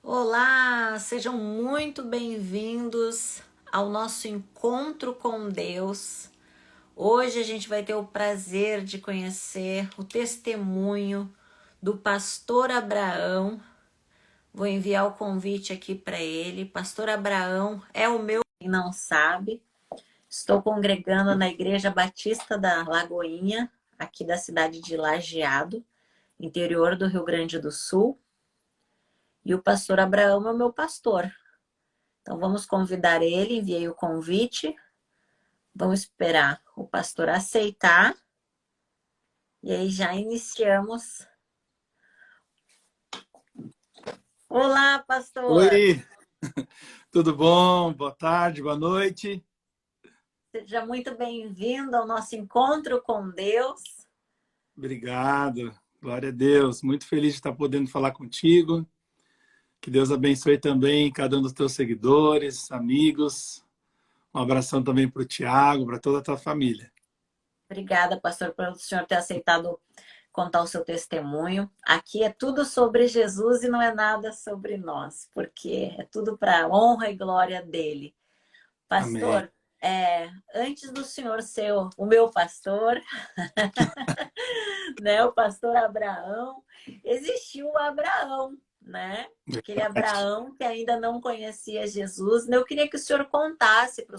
Olá, sejam muito bem-vindos ao nosso encontro com Deus. Hoje a gente vai ter o prazer de conhecer o testemunho do pastor Abraão. Vou enviar o convite aqui para ele. Pastor Abraão é o meu, quem não sabe. Estou congregando na Igreja Batista da Lagoinha, aqui da cidade de Lajeado, interior do Rio Grande do Sul. E o pastor Abraão é o meu pastor. Então vamos convidar ele, enviei o convite. Vamos esperar o pastor aceitar. E aí já iniciamos. Olá, pastor! Oi, tudo bom? Boa tarde, boa noite. Seja muito bem-vindo ao nosso encontro com Deus. Obrigado, glória a Deus. Muito feliz de estar podendo falar contigo. Que Deus abençoe também cada um dos teus seguidores, amigos. Um abração também para o Tiago, para toda a tua família. Obrigada, pastor, pelo senhor ter aceitado contar o seu testemunho. Aqui é tudo sobre Jesus e não é nada sobre nós, porque é tudo para a honra e glória dele. Amém. Pastor, antes do senhor ser o meu pastor, né, o pastor Abraão, existiu o Abraão, né? Aquele Verdade. Abraão que ainda não conhecia Jesus. Eu queria que o senhor contasse para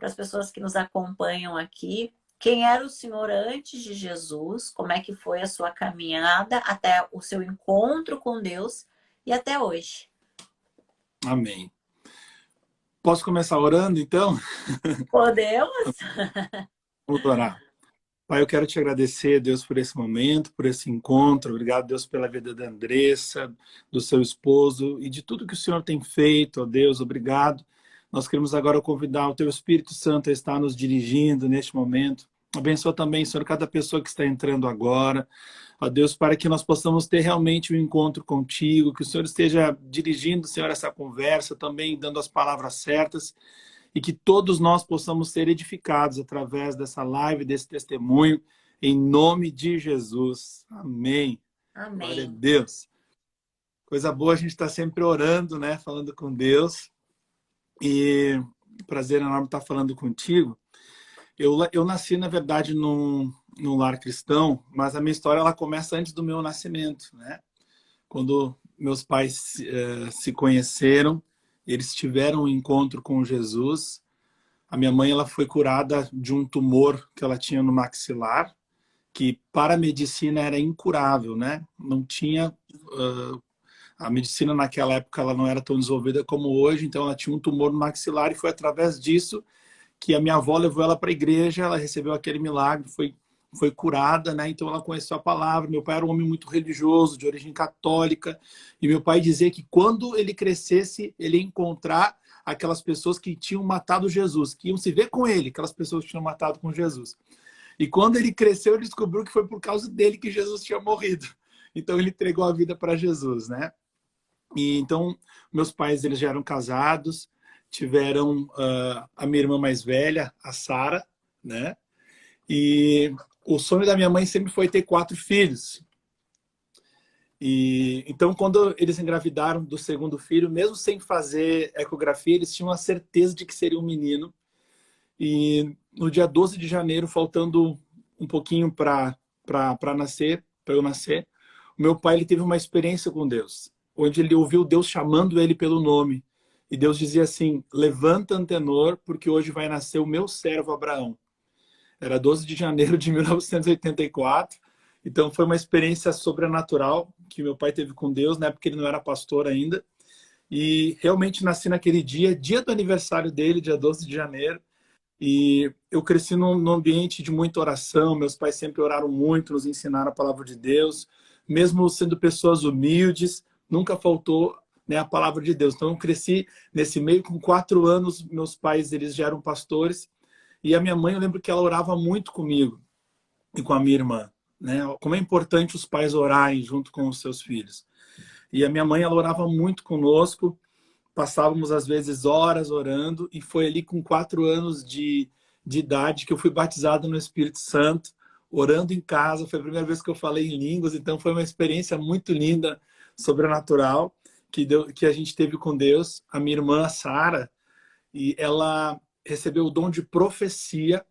as pessoas que nos acompanham aqui quem era o senhor antes de Jesus, como é que foi a sua caminhada até o seu encontro com Deus e até hoje. Amém. Posso começar orando, então? Podemos? Vamos orar. Pai, eu quero te agradecer, Deus, por esse momento, por esse encontro. Obrigado, Deus, pela vida da Andressa, do seu esposo e de tudo que o Senhor tem feito, ó Deus. Obrigado. Nós queremos agora convidar o teu Espírito Santo a estar nos dirigindo neste momento. Abençoa também, Senhor, cada pessoa que está entrando agora. Ó Deus, para que nós possamos ter realmente um encontro contigo, que o Senhor esteja dirigindo, Senhor, essa conversa, também dando as palavras certas e que todos nós possamos ser edificados através dessa live, desse testemunho, em nome de Jesus. Amém. Glória a Amém. Deus. Coisa boa a gente está sempre orando, né? Falando com Deus. E prazer enorme estar falando contigo. Eu nasci, na verdade, num lar cristão, mas a minha história ela começa antes do meu nascimento, né? Quando meus pais se conheceram, eles tiveram um encontro com Jesus. A minha mãe ela foi curada de um tumor que ela tinha no maxilar, que para a medicina era incurável, né? Não tinha a medicina naquela época ela não era tão desenvolvida como hoje, então ela tinha um tumor no maxilar e foi através disso que a minha avó levou ela para a igreja, ela recebeu aquele milagre, foi curada, né? Então ela conheceu a palavra. Meu pai era um homem muito religioso, de origem católica, e meu pai dizia que quando ele crescesse, ele ia encontrar aquelas pessoas que tinham matado Jesus, que iam se ver com ele, aquelas pessoas que tinham matado com Jesus. E quando ele cresceu, ele descobriu que foi por causa dele que Jesus tinha morrido. Então ele entregou a vida para Jesus, né? E então meus pais eles já eram casados, tiveram a minha irmã mais velha, a Sara, né? E o sonho da minha mãe sempre foi ter 4 filhos. E então, quando eles engravidaram do segundo filho, mesmo sem fazer ecografia, eles tinham a certeza de que seria um menino. E no dia 12 de janeiro, faltando um pouquinho para nascer, para eu nascer, o meu pai ele teve uma experiência com Deus, onde ele ouviu Deus chamando ele pelo nome. E Deus dizia assim: levanta, Antenor, porque hoje vai nascer o meu servo Abraão. Era 12 de janeiro de 1984. Então foi uma experiência sobrenatural que meu pai teve com Deus, né? Porque ele não era pastor ainda. E realmente nasci naquele dia, dia do aniversário dele, dia 12 de janeiro. E eu cresci num ambiente de muita oração. Meus pais sempre oraram muito, nos ensinaram a palavra de Deus. Mesmo sendo pessoas humildes, nunca faltou, né, a palavra de Deus. Então eu cresci nesse meio. Com 4 anos, meus pais eles já eram pastores. E a minha mãe, eu lembro que ela orava muito comigo e com a minha irmã, né? Como é importante os pais orarem junto com os seus filhos. E a minha mãe, ela orava muito conosco, passávamos às vezes horas orando, e foi ali com 4 anos de idade que eu fui batizado no Espírito Santo, orando em casa. Foi a primeira vez que eu falei em línguas, então foi uma experiência muito linda, sobrenatural. que a gente teve com Deus, a minha irmã Sara, e ela recebeu o dom de profecia.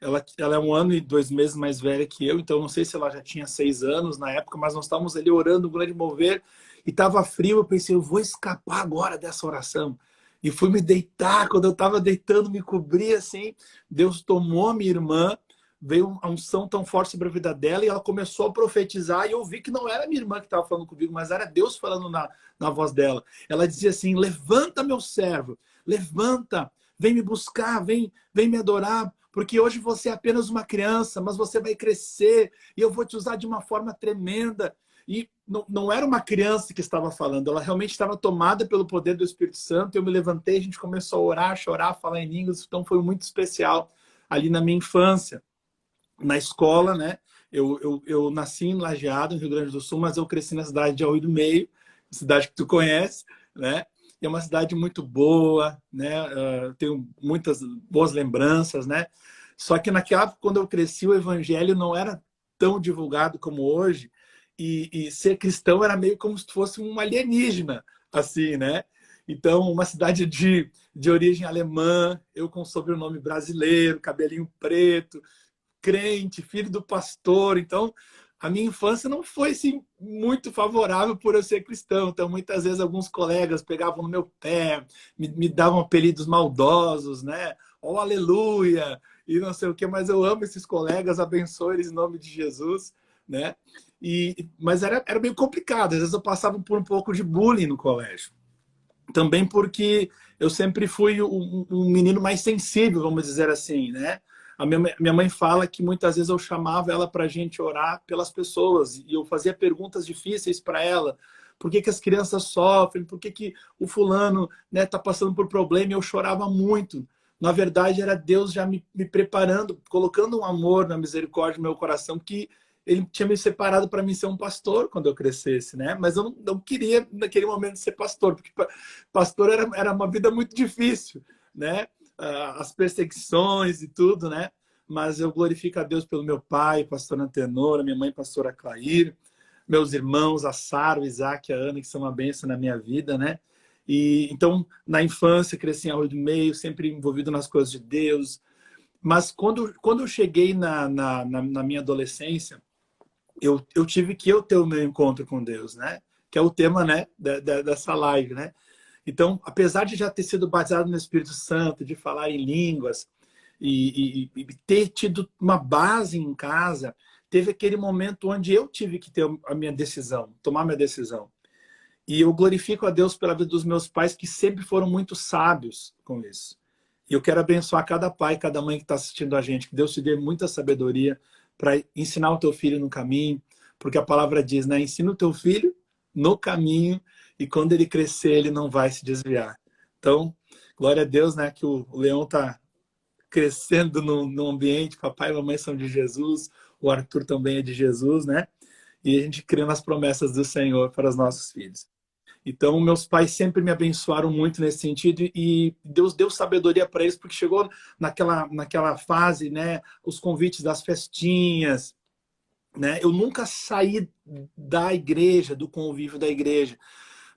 Ela é 1 ano e 2 meses mais velha que eu, então não sei se ela já tinha 6 anos na época, mas nós estávamos ali orando, um grande mover, e estava frio. Eu pensei, eu vou escapar agora dessa oração. E fui me deitar. Quando eu estava deitando, me cobri assim. Deus tomou a minha irmã, veio uma unção tão forte sobre a vida dela, e ela começou a profetizar. E eu vi que não era minha irmã que estava falando comigo, mas era Deus falando na voz dela. Ela dizia assim: levanta, meu servo, levanta, vem me buscar, vem me adorar, porque hoje você é apenas uma criança, mas você vai crescer e eu vou te usar de uma forma tremenda. E não era uma criança que estava falando, ela realmente estava tomada pelo poder do Espírito Santo. Eu me levantei, a gente começou a orar, chorar, falar em línguas, então foi muito especial ali na minha infância. Na escola, né? Eu nasci em Lajeado, no Rio Grande do Sul, mas eu cresci na cidade de Arroio do Meio, cidade que tu conhece, né? E é uma cidade muito boa, né? Tenho muitas boas lembranças, né? Só que naquela época, quando eu cresci, o evangelho não era tão divulgado como hoje, e ser cristão era meio como se fosse um alienígena, assim, né? Então, uma cidade de origem alemã, eu com sobrenome brasileiro, cabelinho preto, crente, filho do pastor. Então, a minha infância não foi assim, muito favorável por eu ser cristão. Então, muitas vezes, alguns colegas pegavam no meu pé, me davam apelidos maldosos, né? Oh, aleluia! E não sei o que, mas eu amo esses colegas, abençoe eles em nome de Jesus, né? Mas era meio complicado. Às vezes eu passava por um pouco de bullying no colégio. Também porque eu sempre fui um menino mais sensível, vamos dizer assim, né? A minha mãe fala que muitas vezes eu chamava ela para a gente orar pelas pessoas e eu fazia perguntas difíceis para ela. Por que as crianças sofrem? Por que o fulano, né, tá passando por problema? E eu chorava muito. Na verdade, era Deus já me preparando, colocando um amor na misericórdia no meu coração, que ele tinha me separado para mim ser um pastor quando eu crescesse, né? Mas eu não queria, naquele momento, ser pastor, porque pastor era uma vida muito difícil, né? As perseguições e tudo, né? Mas eu glorifico a Deus pelo meu pai, pastor Antenor, minha mãe, pastora Clair, meus irmãos, a Sara, o Isaac e a Ana, que são uma bênção na minha vida, né? E então, na infância, cresci em Arroio do Meio, sempre envolvido nas coisas de Deus. Mas quando eu cheguei na minha adolescência, eu tive que ter o meu encontro com Deus, né? Que é o tema, né, dessa live, né? Então, apesar de já ter sido batizado no Espírito Santo, de falar em línguas e ter tido uma base em casa, teve aquele momento onde eu tive que ter a minha decisão, tomar a minha decisão. E eu glorifico a Deus pela vida dos meus pais, que sempre foram muito sábios com isso. E eu quero abençoar cada pai, cada mãe que está assistindo a gente, que Deus te dê muita sabedoria para ensinar o teu filho no caminho, porque a palavra diz, né? Ensina o teu filho no caminho e quando ele crescer, ele não vai se desviar. Então, glória a Deus, né? Que o Leão está crescendo no ambiente, papai e mamãe são de Jesus, o Arthur também é de Jesus, né? E a gente crê nas promessas do Senhor para os nossos filhos. Então, meus pais sempre me abençoaram muito nesse sentido e Deus deu sabedoria para eles, porque chegou naquela fase, né, os convites das festinhas, né? Eu nunca saí da igreja, do convívio da igreja,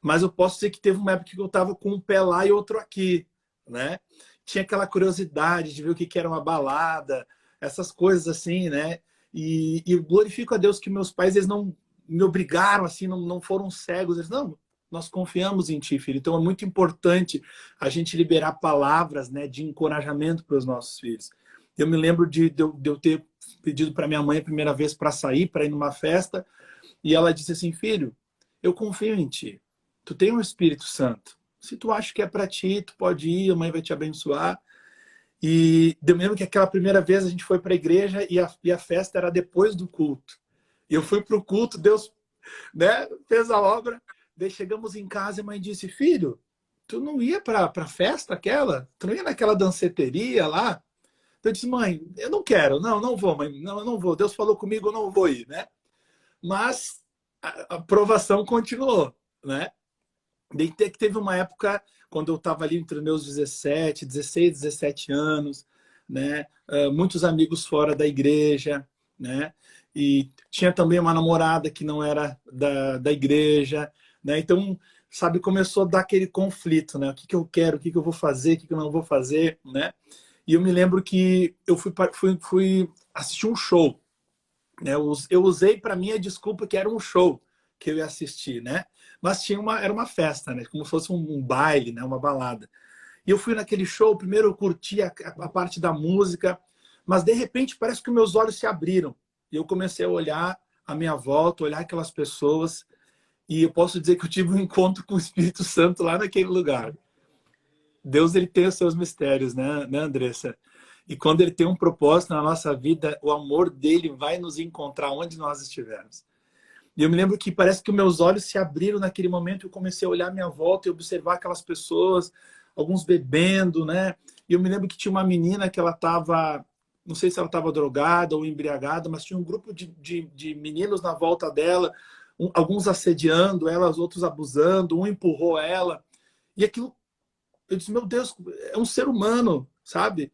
mas eu posso dizer que teve uma época que eu estava com um pé lá e outro aqui, né? Tinha aquela curiosidade de ver o que era uma balada, essas coisas assim, né? E eu glorifico a Deus que meus pais, eles não me obrigaram, assim, não foram cegos. Eles, não, nós confiamos em ti, filho. Então é muito importante a gente liberar palavras, né, de encorajamento para os nossos filhos. Eu me lembro de eu ter pedido para minha mãe a primeira vez para sair, para ir numa festa, e ela disse assim, filho, eu confio em ti. Tu tem um Espírito Santo. Se tu acha que é para ti, tu pode ir, a mãe vai te abençoar. E eu me lembro que aquela primeira vez a gente foi para a igreja e a festa era depois do culto. E eu fui para o culto, Deus, né, fez a obra. Daí chegamos em casa e a mãe disse, filho, tu não ia para a festa aquela? Tu não ia naquela danceteria lá? Então eu disse, mãe, eu não quero, não vou, mãe, não, eu não vou. Deus falou comigo, eu não vou ir, né? Mas a provação continuou, né? Daí teve uma época, quando eu estava ali entre meus 16, 17 anos, né? Muitos amigos fora da igreja, né? E tinha também uma namorada que não era da igreja, né? Então, sabe, começou a dar aquele conflito, né? O que que eu quero, o que que eu vou fazer, o que que eu não vou fazer, né? E eu me lembro que eu fui assistir um show, né? Eu usei para mim a desculpa que era um show que eu ia assistir, né? Mas era uma festa, né? Como se fosse um baile, né? Uma balada. E eu fui naquele show, primeiro eu curti a parte da música, mas de repente parece que meus olhos se abriram. E eu comecei a olhar à minha volta, olhar aquelas pessoas, e eu posso dizer que eu tive um encontro com o Espírito Santo lá naquele lugar. Deus, ele tem os seus mistérios, né, Andressa? E quando ele tem um propósito na nossa vida, o amor dele vai nos encontrar onde nós estivermos. E eu me lembro que parece que meus olhos se abriram naquele momento, eu comecei a olhar à minha volta e observar aquelas pessoas, alguns bebendo, né? E eu me lembro que tinha uma menina que ela estava, não sei se ela estava drogada ou embriagada, mas tinha um grupo de meninos na volta dela, alguns assediando ela, os outros abusando, um empurrou ela. E aquilo, eu disse, meu Deus, é um ser humano, sabe?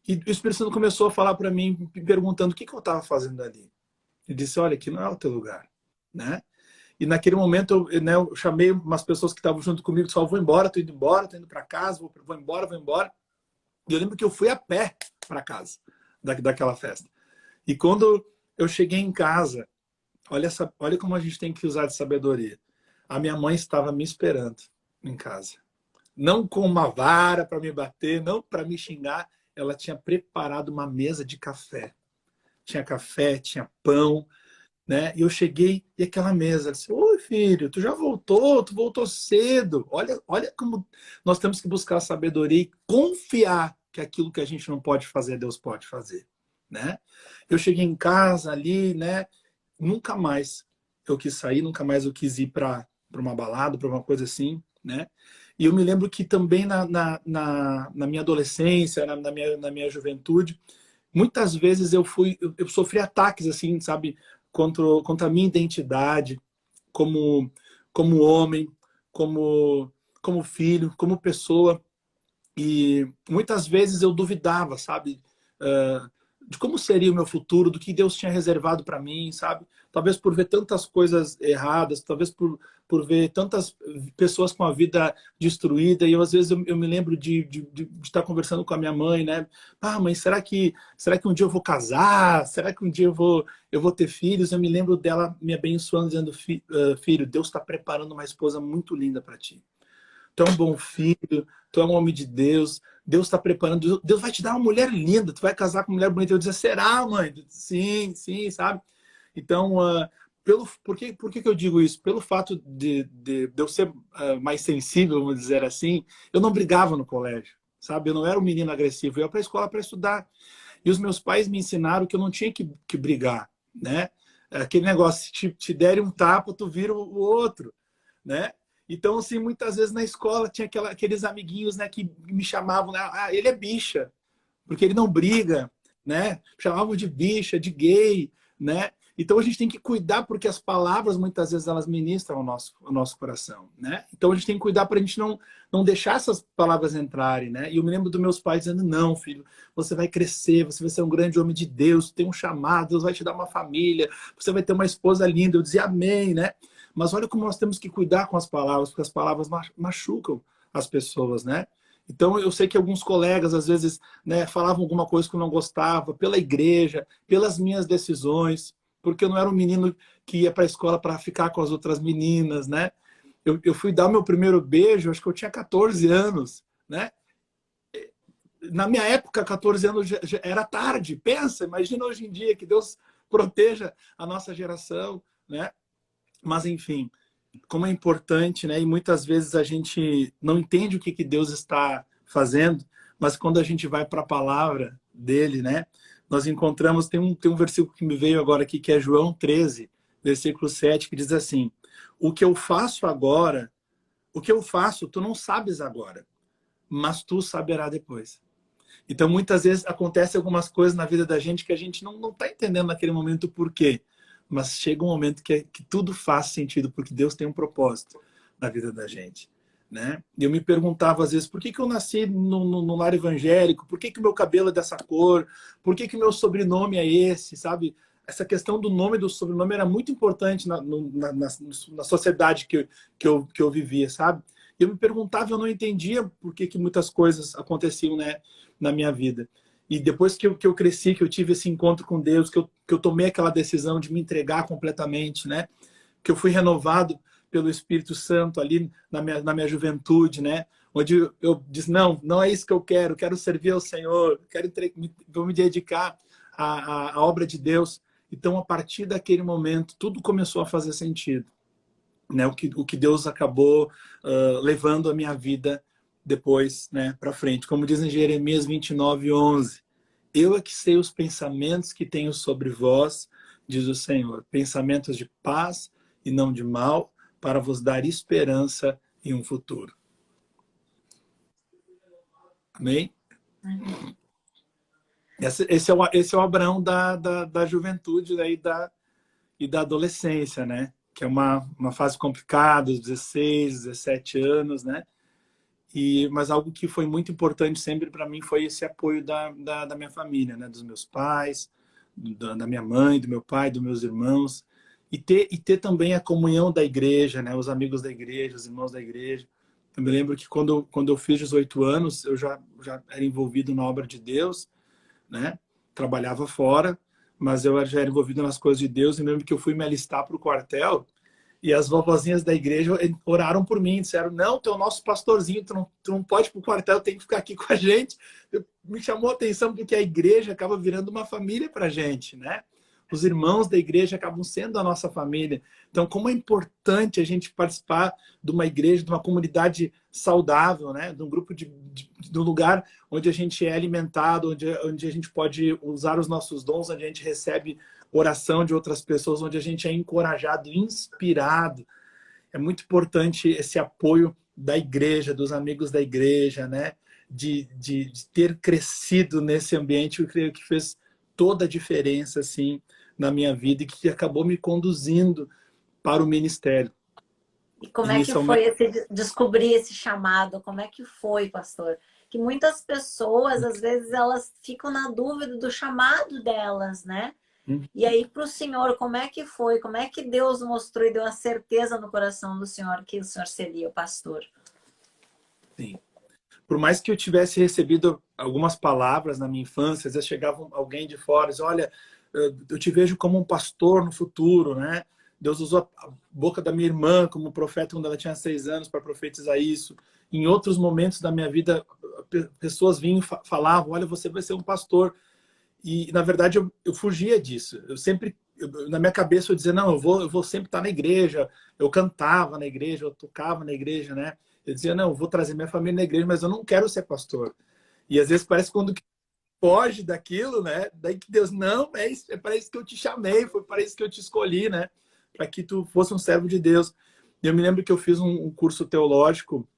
E o Espírito Santo começou a falar para mim, perguntando o que eu estava fazendo ali. Ele disse, olha, aqui não é o teu lugar, né? E naquele momento eu chamei umas pessoas que estavam junto comigo, disse, vou embora, tô indo para casa, vou embora, vou embora. E eu lembro que eu fui a pé para casa daquela festa. E quando eu cheguei em casa, olha como a gente tem que usar de sabedoria. A minha mãe estava me esperando em casa. Não com uma vara para me bater, não para me xingar. Ela tinha preparado uma mesa de café. Tinha café, tinha pão, né? E eu cheguei e aquela mesa, ela disse, oi filho, tu já voltou, tu voltou cedo. Olha como nós temos que buscar sabedoria e confiar que aquilo que a gente não pode fazer, Deus pode fazer, né? Eu cheguei em casa ali, né? Nunca mais eu quis sair, nunca mais eu quis ir para uma balada, para uma coisa assim, né? E eu me lembro que também na minha adolescência, na minha juventude, muitas vezes eu sofri ataques, assim, sabe, contra a minha identidade como homem, como filho, como pessoa. E muitas vezes eu duvidava, sabe, de como seria o meu futuro, do que Deus tinha reservado para mim, sabe? Talvez por ver tantas coisas erradas, talvez por ver tantas pessoas com a vida destruída. E eu, às vezes eu me lembro de estar conversando com a minha mãe, né? Ah, mãe, será que um dia eu vou casar? Será que um dia eu vou ter filhos? Eu me lembro dela me abençoando, dizendo, filho, Deus está preparando uma esposa muito linda para ti. Tu é um bom filho, tu é um homem de Deus, Deus está preparando, Deus vai te dar uma mulher linda, tu vai casar com uma mulher bonita. Eu dizia, será, mãe? Sim, sim, sabe? Então, por que eu digo isso? Pelo fato de eu ser mais sensível, vamos dizer assim, eu não brigava no colégio, sabe? Eu não era um menino agressivo, eu ia para a escola para estudar. E os meus pais me ensinaram que eu não tinha que brigar, né? Aquele negócio, se te derem um tapa, tu vira o outro, né? Então, assim, muitas vezes na escola tinha aqueles amiguinhos, né, que me chamavam, né, ah, ele é bicha, porque ele não briga, né? Chamavam de bicha, de gay, né? Então a gente tem que cuidar porque as palavras muitas vezes elas ministram o nosso coração, né? Então a gente tem que cuidar para a gente não deixar essas palavras entrarem, né? E eu me lembro dos meus pais dizendo, não, filho, você vai crescer, você vai ser um grande homem de Deus, tem um chamado, Deus vai te dar uma família, você vai ter uma esposa linda. Eu dizia amém, né? Mas olha como nós temos que cuidar com as palavras, porque as palavras machucam as pessoas, né? Então, eu sei que alguns colegas, às vezes, né, falavam alguma coisa que eu não gostava, pela igreja, pelas minhas decisões, porque eu não era um menino que ia para a escola para ficar com as outras meninas, né? Eu fui dar o meu primeiro beijo, acho que eu tinha 14 anos, né? Na minha época, 14 anos já era tarde. Pensa, imagina hoje em dia, que Deus proteja a nossa geração, né? Mas, enfim, como é importante, né? E muitas vezes a gente não entende o que Deus está fazendo, mas quando a gente vai para a palavra dele, né? Nós encontramos, tem um versículo que me veio agora aqui, que é João 13, versículo 7, que diz assim, o que eu faço agora, o que eu faço, tu não sabes agora, mas tu saberá depois. Então, muitas vezes acontecem algumas coisas na vida da gente que a gente não está entendendo naquele momento o porquê. Mas chega um momento que tudo faz sentido, porque Deus tem um propósito na vida da gente, né? E eu me perguntava às vezes, por que eu nasci no lar evangélico? Por que o meu cabelo é dessa cor? Por que o meu sobrenome é esse, sabe? essa questão do nome e do sobrenome era muito importante na sociedade que eu vivia, sabe? E eu me perguntava, eu não entendia por que muitas coisas aconteciam, né, na minha vida. E depois que eu cresci, que eu tive esse encontro com Deus, que eu tomei aquela decisão de me entregar completamente, né? Que eu fui renovado pelo Espírito Santo ali na minha juventude, né? Onde eu disse, não é isso que eu quero servir ao Senhor, vou me dedicar à obra de Deus. Então, a partir daquele momento, tudo começou a fazer sentido, né? O que Deus acabou levando a minha vida depois, né, para frente. Como diz em Jeremias 29:11, eu é que sei os pensamentos que tenho sobre vós, diz o Senhor, pensamentos de paz e não de mal, para vos dar esperança e um futuro. Amém? Esse é o Abraão da juventude, né, e da adolescência, né? Que é uma fase complicada, os 16, 17 anos, né? Mas algo que foi muito importante sempre para mim foi esse apoio da minha família, né? Dos meus pais, da minha mãe, do meu pai, dos meus irmãos. E ter também a comunhão da igreja, né? Os amigos da igreja, os irmãos da igreja. Eu me lembro que quando eu fiz 18 anos, eu já era envolvido na obra de Deus, né? Trabalhava fora, mas eu já era envolvido nas coisas de Deus. E lembro que eu fui me alistar para o quartel e as vovozinhas da igreja oraram por mim, disseram, não, tu é o nosso pastorzinho, tu não pode ir para o quartel, tem que ficar aqui com a gente. Me chamou a atenção porque a igreja acaba virando uma família para a gente, né? Os irmãos da igreja acabam sendo a nossa família. Então, como é importante a gente participar de uma igreja, de uma comunidade saudável, né? De um grupo de um lugar onde a gente é alimentado, onde a gente pode usar os nossos dons, onde a gente recebe oração de outras pessoas, onde a gente é encorajado, inspirado. É muito importante esse apoio da igreja, dos amigos da igreja, né? De ter crescido nesse ambiente, eu creio que fez toda a diferença, assim, na minha vida e que acabou me conduzindo para o ministério. E como é que foi descobrir esse chamado? Como é que foi, pastor? Que muitas pessoas, às vezes, elas ficam na dúvida do chamado delas, né? E aí, para o senhor, como é que foi? Como é que Deus mostrou e deu a certeza no coração do senhor que o senhor seria o pastor? Sim. Por mais que eu tivesse recebido algumas palavras na minha infância, às vezes chegava alguém de fora e dizia, olha, eu te vejo como um pastor no futuro, né? Deus usou a boca da minha irmã como profeta quando ela tinha 6 anos para profetizar isso. Em outros momentos da minha vida, pessoas vinham e falavam, olha, você vai ser um pastor. E, na verdade, eu fugia disso. Na minha cabeça, eu dizia, não, eu vou sempre estar na igreja. Eu cantava na igreja, eu tocava na igreja, né? Eu dizia, não, eu vou trazer minha família na igreja, mas eu não quero ser pastor. E, às vezes, parece quando foge daquilo, né? Daí que Deus, não, é para isso que eu te chamei, foi para isso que eu te escolhi, né? Para que tu fosse um servo de Deus. E eu me lembro que eu fiz um curso teológico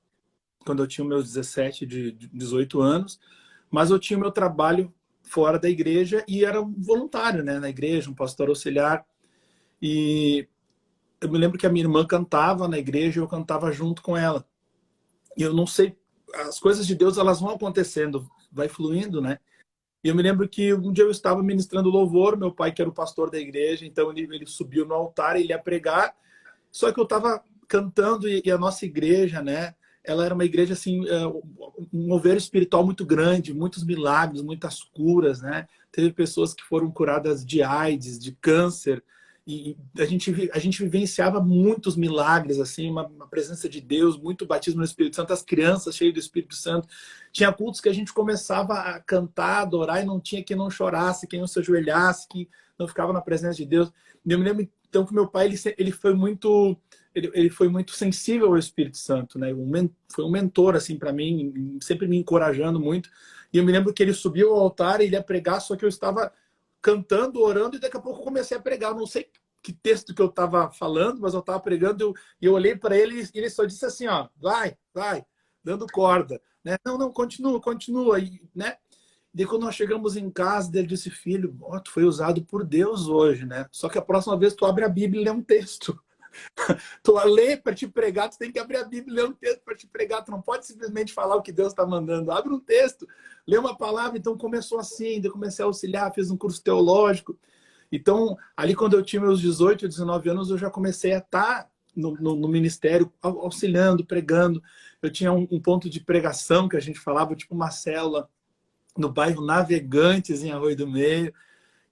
quando eu tinha meus 17, 18 anos, mas eu tinha o meu trabalho fora da igreja e era um voluntário, né, na igreja, um pastor auxiliar. E eu me lembro que a minha irmã cantava na igreja e eu cantava junto com ela. E eu não sei, as coisas de Deus, elas vão acontecendo, vai fluindo, né? E eu me lembro que um dia eu estava ministrando louvor, meu pai que era o pastor da igreja, então ele subiu no altar e ele ia pregar, só que eu estava cantando e a nossa igreja, né? Ela era uma igreja assim, um mover espiritual muito grande, muitos milagres, muitas curas, né? Teve pessoas que foram curadas de AIDS, de câncer, e a gente vivenciava muitos milagres, assim, uma presença de Deus, muito batismo no Espírito Santo, as crianças cheias do Espírito Santo. Tinha cultos que a gente começava a cantar, adorar, e não tinha quem não chorasse, quem não se ajoelhasse, quem não ficava na presença de Deus. E eu me lembro, então, que meu pai, ele foi muito sensível ao Espírito Santo, né? Foi um mentor, assim, para mim, sempre me encorajando muito. E eu me lembro que ele subiu ao altar e ele ia pregar, só que eu estava cantando, orando, e daqui a pouco eu comecei a pregar. Eu não sei que texto que eu estava falando, mas eu estava pregando e eu olhei para ele e ele só disse assim, ó, vai, dando corda, né? Não, continua, né? E daí, quando nós chegamos em casa, ele disse, filho, tu foi usado por Deus hoje, né? Só que a próxima vez tu abre a Bíblia e lê um texto. Tu lê para te pregar, tu tem que abrir a Bíblia e ler um texto para te pregar. Tu não pode simplesmente falar o que Deus está mandando. Abre um texto, lê uma palavra. Então começou assim, eu comecei a auxiliar, fiz um curso teológico. Então, ali quando eu tinha meus 18, 19 anos, eu já comecei a estar no ministério, auxiliando, pregando. Eu tinha um ponto de pregação que a gente falava, tipo uma célula, no bairro Navegantes, em Arroio do Meio.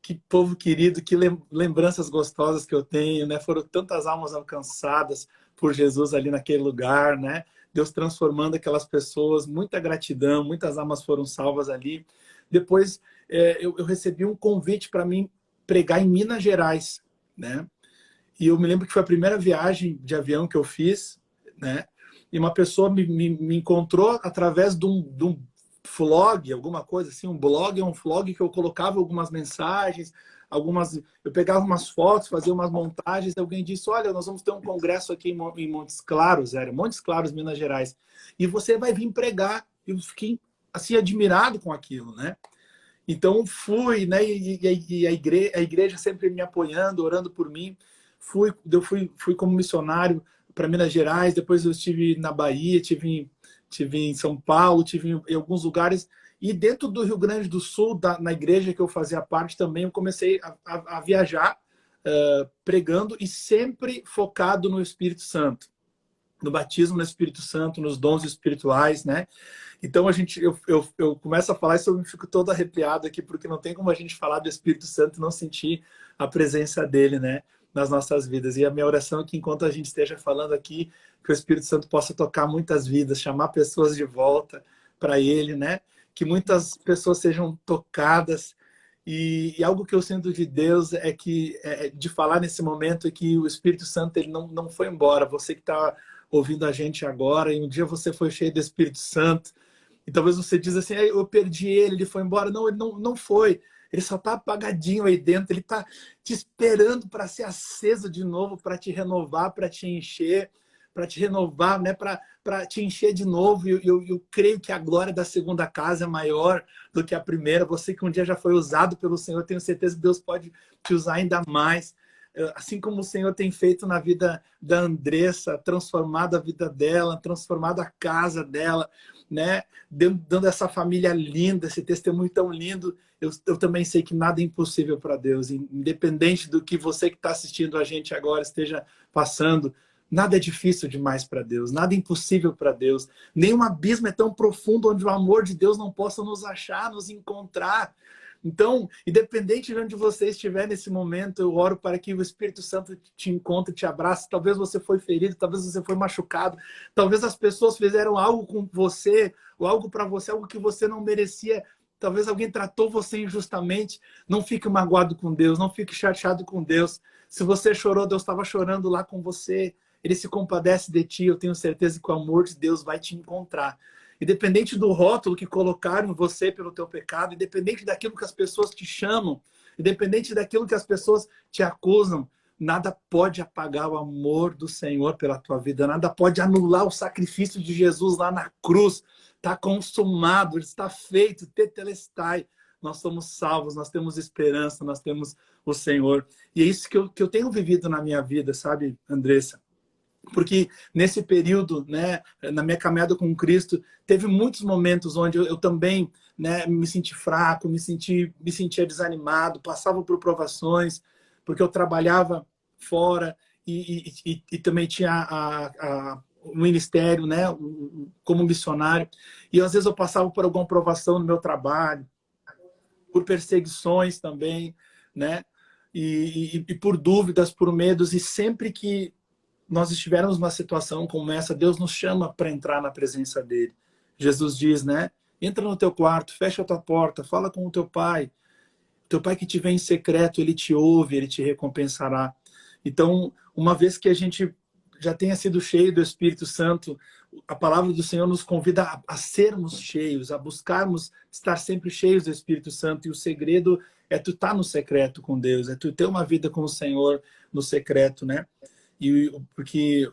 Que povo querido, que lembranças gostosas que eu tenho, né? Foram tantas almas alcançadas por Jesus ali naquele lugar, né? Deus transformando aquelas pessoas, muita gratidão, muitas almas foram salvas ali. Depois eu recebi um convite para mim pregar em Minas Gerais, né? E eu me lembro que foi a primeira viagem de avião que eu fiz, né? E uma pessoa me encontrou através de um vlog, alguma coisa assim, um blog, um vlog que eu colocava algumas mensagens, eu pegava umas fotos, fazia umas montagens, e alguém disse, olha, nós vamos ter um congresso aqui em Montes Claros, Montes Claros, Minas Gerais, e você vai vir pregar. Eu fiquei assim admirado com aquilo, né? Então fui, né? E a igreja sempre me apoiando, orando por mim. Fui como missionário para Minas Gerais, depois eu estive na Bahia, tive em São Paulo, tive em alguns lugares. E dentro do Rio Grande do Sul, na igreja que eu fazia parte também, eu comecei a viajar, pregando e sempre focado no Espírito Santo, no batismo no Espírito Santo, nos dons espirituais, né? Então eu começo a falar isso, eu fico todo arrepiado aqui, porque não tem como a gente falar do Espírito Santo e não sentir a presença dele, né, nas nossas vidas. E a minha oração é que enquanto a gente esteja falando aqui, que o Espírito Santo possa tocar muitas vidas, chamar pessoas de volta para ele, né? Que muitas pessoas sejam tocadas. E algo que eu sinto de Deus é que de falar nesse momento é que o Espírito Santo ele não foi embora. Você que está ouvindo a gente agora, e um dia você foi cheio do Espírito Santo, e talvez você diz assim, eu perdi ele foi embora. Não, ele não foi. Ele só está apagadinho aí dentro. Ele está te esperando para ser aceso de novo, para te renovar, para te encher, para te renovar, né? Para te encher de novo. E eu creio que a glória da segunda casa é maior do que a primeira. Você que um dia já foi usado pelo Senhor, eu tenho certeza que Deus pode te usar ainda mais. Assim como o Senhor tem feito na vida da Andressa, transformado a vida dela, transformado a casa dela, né? Dando essa família linda, esse testemunho tão lindo. Eu também sei que nada é impossível para Deus, independente do que você que está assistindo a gente agora esteja passando. Nada é difícil demais para Deus, nada é impossível para Deus. Nenhum abismo é tão profundo onde o amor de Deus não possa nos achar, nos encontrar. Então, independente de onde você estiver nesse momento, eu oro para que o Espírito Santo te encontre, te abrace. Talvez você foi ferido, talvez você foi machucado, talvez as pessoas fizeram algo com você, ou algo para você, algo que você não merecia. Talvez alguém tratou você injustamente. Não fique magoado com Deus, não fique chateado com Deus. Se você chorou, Deus estava chorando lá com você. Ele se compadece de ti. Eu tenho certeza que o amor de Deus vai te encontrar. Independente do rótulo que colocaram em você pelo teu pecado, independente daquilo que as pessoas te chamam, independente daquilo que as pessoas te acusam, nada pode apagar o amor do Senhor pela tua vida, nada pode anular o sacrifício de Jesus lá na cruz. Está consumado, está feito, tetelestai. Nós somos salvos, nós temos esperança, nós temos o Senhor. E é isso que eu tenho vivido na minha vida, sabe, Andressa? Porque nesse período, né, na minha caminhada com Cristo, teve muitos momentos onde eu também, né, me senti fraco, me sentia desanimado, passava por provações, porque eu trabalhava fora e também tinha o ministério, né, como missionário. E às vezes eu passava por alguma provação no meu trabalho, por perseguições também, né, e por dúvidas, por medos, e sempre que nós estivermos numa situação como essa, Deus nos chama para entrar na presença dele. Jesus diz, né? Entra no teu quarto, fecha a tua porta, fala com o teu pai. Teu pai que te vê em secreto, ele te ouve, ele te recompensará. Então, uma vez que a gente já tenha sido cheio do Espírito Santo, a palavra do Senhor nos convida a sermos cheios, a buscarmos estar sempre cheios do Espírito Santo. E o segredo é tu estar no secreto com Deus, é tu ter uma vida com o Senhor no secreto, né? Porque,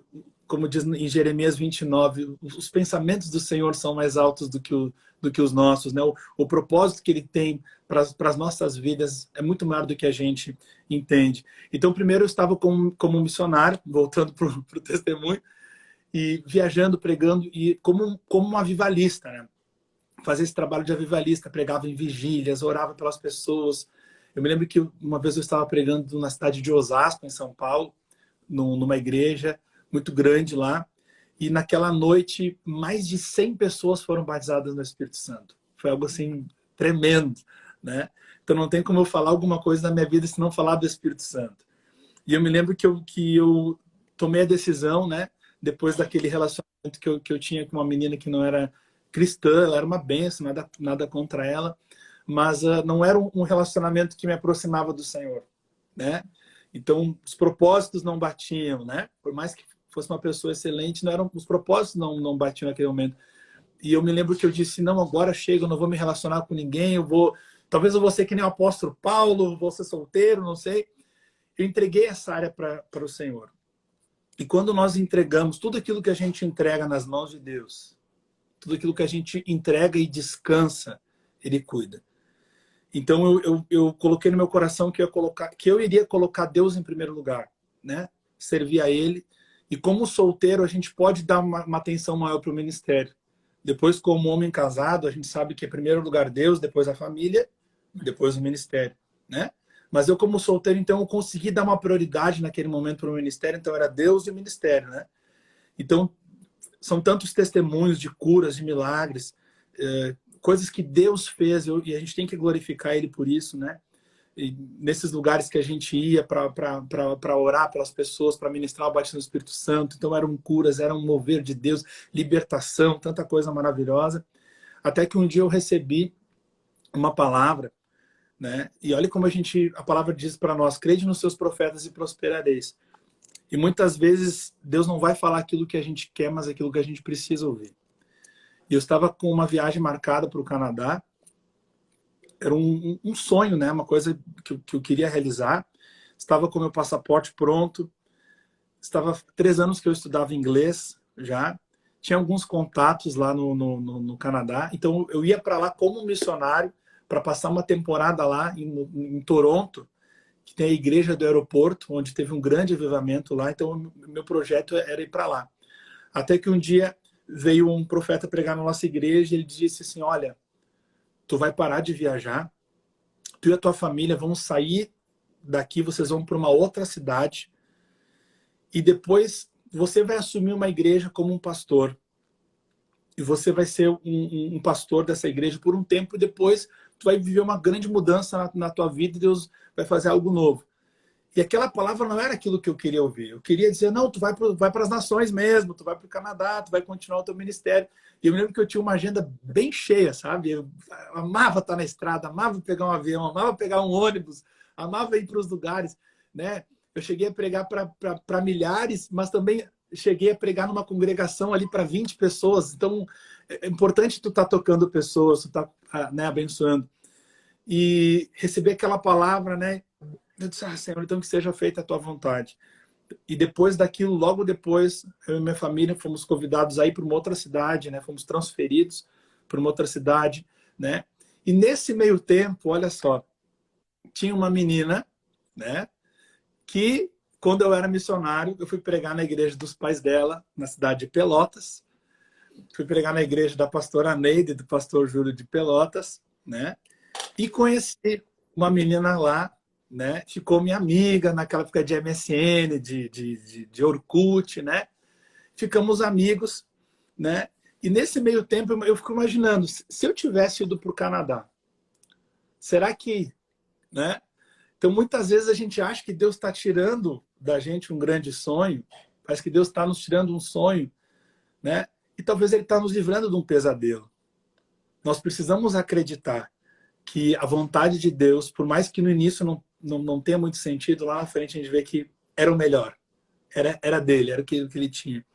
como diz em Jeremias 29, os pensamentos do Senhor são mais altos do que os nossos, né? O propósito que ele tem para as nossas vidas é muito maior do que a gente entende. Então, primeiro eu estava como missionário, voltando para o testemunho, e viajando, pregando, e como um avivalista, né? Fazer esse trabalho de avivalista, pregava em vigílias, orava pelas pessoas. Eu me lembro que uma vez eu estava pregando na cidade de Osasco, em São Paulo, numa igreja muito grande lá. E naquela noite, mais de 100 pessoas foram batizadas no Espírito Santo. Foi algo assim tremendo, né? Então não tem como eu falar alguma coisa na minha vida se não falar do Espírito Santo. E eu me lembro que eu tomei a decisão, né? Depois daquele relacionamento que eu tinha com uma menina que não era cristã, ela era uma bênção, nada contra ela, mas não era um relacionamento que me aproximava do Senhor, né? Então os propósitos não batiam, né? Por mais que fosse uma pessoa excelente, não eram, os propósitos não batiam naquele momento. E eu me lembro que eu disse, não, agora chega, eu não vou me relacionar com ninguém, talvez eu vou ser que nem o apóstolo Paulo, vou ser solteiro, não sei. Eu entreguei essa área para o Senhor. E quando nós entregamos tudo aquilo que a gente entrega nas mãos de Deus, tudo aquilo que a gente entrega e descansa, Ele cuida. Então eu coloquei no meu coração que eu iria colocar Deus em primeiro lugar, né? Servir a Ele. E como solteiro, a gente pode dar uma atenção maior para o ministério. Depois, como homem casado, a gente sabe que é primeiro lugar Deus, depois a família, depois o ministério, né? Mas eu, como solteiro, então, eu consegui dar uma prioridade naquele momento para o ministério, então era Deus e o ministério, né? Então, são tantos testemunhos de curas, de milagres, coisas que Deus fez, e a gente tem que glorificar Ele por isso, né? E nesses lugares que a gente ia para orar pelas pessoas, para ministrar o batismo do Espírito Santo, então eram curas, era um mover de Deus, libertação, tanta coisa maravilhosa, até que um dia eu recebi uma palavra, né? E olha como a palavra diz para nós, crede nos seus profetas e prosperareis. E muitas vezes Deus não vai falar aquilo que a gente quer, mas aquilo que a gente precisa ouvir. E eu estava com uma viagem marcada para o Canadá. Era um sonho, né? Uma coisa que eu queria realizar. Estava com meu passaporte pronto. Estava 3 anos que eu estudava inglês já. Tinha alguns contatos lá no Canadá. Então eu ia para lá como missionário para passar uma temporada lá em Toronto, que tem a igreja do aeroporto, onde teve um grande avivamento lá. Então meu projeto era ir para lá. Até que um dia veio um profeta pregar na nossa igreja e ele disse assim, olha, tu vai parar de viajar, tu e a tua família vão sair daqui, vocês vão para uma outra cidade e depois você vai assumir uma igreja como um pastor. E você vai ser um pastor dessa igreja por um tempo e depois tu vai viver uma grande mudança na tua vida e Deus vai fazer algo novo. E aquela palavra não era aquilo que eu queria ouvir. Eu queria dizer, não, tu vai para as nações mesmo, tu vai para o Canadá, tu vai continuar o teu ministério. E eu me lembro que eu tinha uma agenda bem cheia, sabe? Eu amava estar na estrada, amava pegar um avião, amava pegar um ônibus, amava ir para os lugares, né? Eu cheguei a pregar para milhares, mas também cheguei a pregar numa congregação ali para 20 pessoas. Então, é importante tu estar tocando pessoas, tu estar, né, abençoando. E receber aquela palavra, né? Eu disse, Senhor, então que seja feita a tua vontade. E depois daquilo, logo depois, eu e minha família fomos convidados a ir para uma outra cidade, né? Fomos transferidos para uma outra cidade, né? E nesse meio tempo, olha só, tinha uma menina, né? Que, quando eu era missionário, eu fui pregar na igreja dos pais dela, na cidade de Pelotas. Fui pregar na igreja da pastora Neide, do pastor Júlio de Pelotas, né? E conheci uma menina lá, né? Ficou minha amiga naquela época de MSN, de Orkut, né? Ficamos amigos, né? E nesse meio tempo eu fico imaginando, se eu tivesse ido para o Canadá, será que, né? Então muitas vezes a gente acha que Deus está tirando da gente um grande sonho, parece que Deus está nos tirando um sonho, né? E talvez Ele está nos livrando de um pesadelo. Nós precisamos acreditar que a vontade de Deus, por mais que no início não tenha muito sentido, lá na frente a gente vê que era o melhor. Era dele, era aquilo que ele tinha.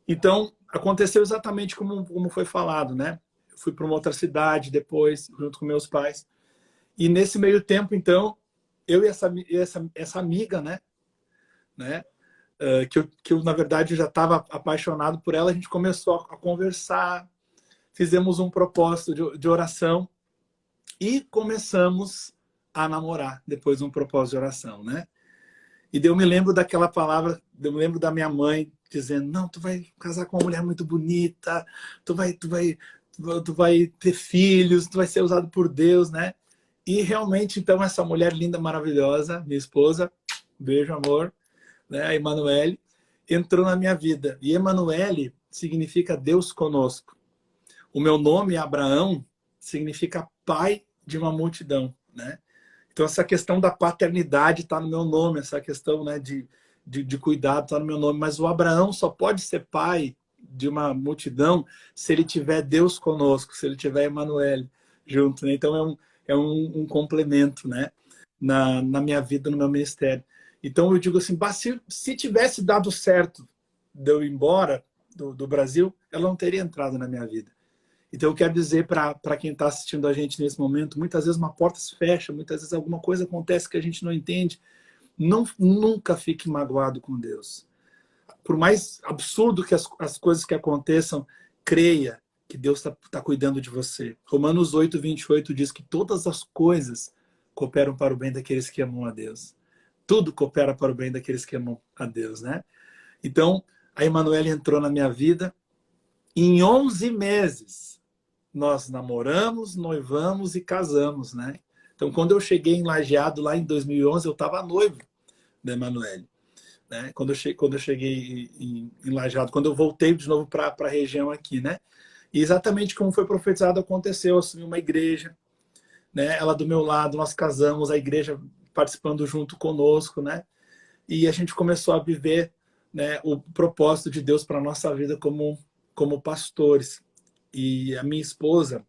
Então, aconteceu exatamente como foi falado, né? Eu fui para uma outra cidade depois, junto com meus pais. E nesse meio tempo, então, eu e essa amiga, né? Que eu, na verdade, já estava apaixonado por ela, a gente começou a conversar, fizemos um propósito de oração e começamos a namorar depois de um propósito de oração, né? E daí eu me lembro daquela palavra, eu me lembro da minha mãe dizendo, não, tu vai casar com uma mulher muito bonita, tu vai ter filhos, tu vai ser usado por Deus, né? E realmente, então, essa mulher linda, maravilhosa, minha esposa, beijo, amor, né, a Emanuele, entrou na minha vida. E Emanuele significa Deus conosco. O meu nome, Abraão, significa pai de uma multidão, né? Então, essa questão da paternidade está no meu nome, essa questão, né, de cuidado está no meu nome. Mas o Abraão só pode ser pai de uma multidão se ele tiver Deus conosco, se ele tiver Emanuele junto, né? Então, um complemento, né, na minha vida, no meu ministério. Então, eu digo assim, se tivesse dado certo de eu ir embora do Brasil, ela não teria entrado na minha vida. Então, eu quero dizer para quem está assistindo a gente nesse momento, muitas vezes uma porta se fecha, muitas vezes alguma coisa acontece que a gente não entende. Nunca fique magoado com Deus. Por mais absurdo que as coisas que aconteçam, creia que Deus tá cuidando de você. Romanos 8:28 diz que todas as coisas cooperam para o bem daqueles que amam a Deus. Tudo coopera para o bem daqueles que amam a Deus, né? Então, a Emanuele entrou na minha vida. Em 11 meses, nós namoramos, noivamos e casamos, né? Então, quando eu cheguei em Lajeado, lá em 2011, eu estava noivo da Emanuele, né? Quando eu cheguei em Lajeado, quando eu voltei de novo para a região aqui, né? E exatamente como foi profetizado aconteceu, eu assumi uma igreja, né? Ela do meu lado, nós casamos, a igreja participando junto conosco, né? E a gente começou a viver, né, o propósito de Deus para a nossa vida como pastores. E a minha esposa,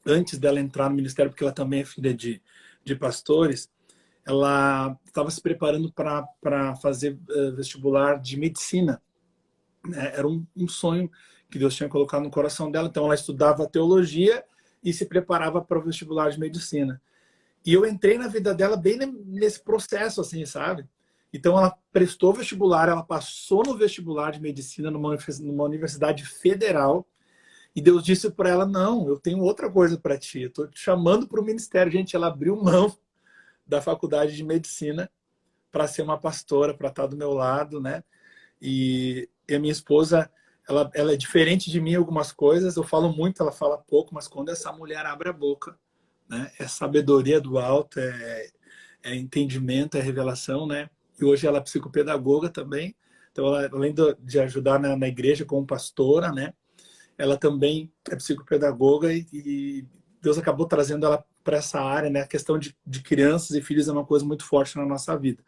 antes dela entrar no ministério, porque ela também é filha de pastores, ela estava se preparando para fazer vestibular de medicina, né? Era um sonho que Deus tinha colocado no coração dela. Então, ela estudava teologia e se preparava para o vestibular de medicina. E eu entrei na vida dela bem nesse processo, assim, sabe? Então, ela prestou vestibular, ela passou no vestibular de medicina numa universidade federal. E Deus disse para ela: não, eu tenho outra coisa para ti. Eu estou te chamando para o ministério. Gente, ela abriu mão da faculdade de medicina para ser uma pastora, para estar do meu lado, né? E a minha esposa, ela é diferente de mim em algumas coisas. Eu falo muito, ela fala pouco, mas quando essa mulher abre a boca, né? É sabedoria do alto, é entendimento, é revelação, né? E hoje ela é psicopedagoga também. Então, ela, além de ajudar na igreja como pastora, né? Ela também é psicopedagoga e Deus acabou trazendo ela para essa área, né? A questão de crianças e filhos é uma coisa muito forte na nossa vida.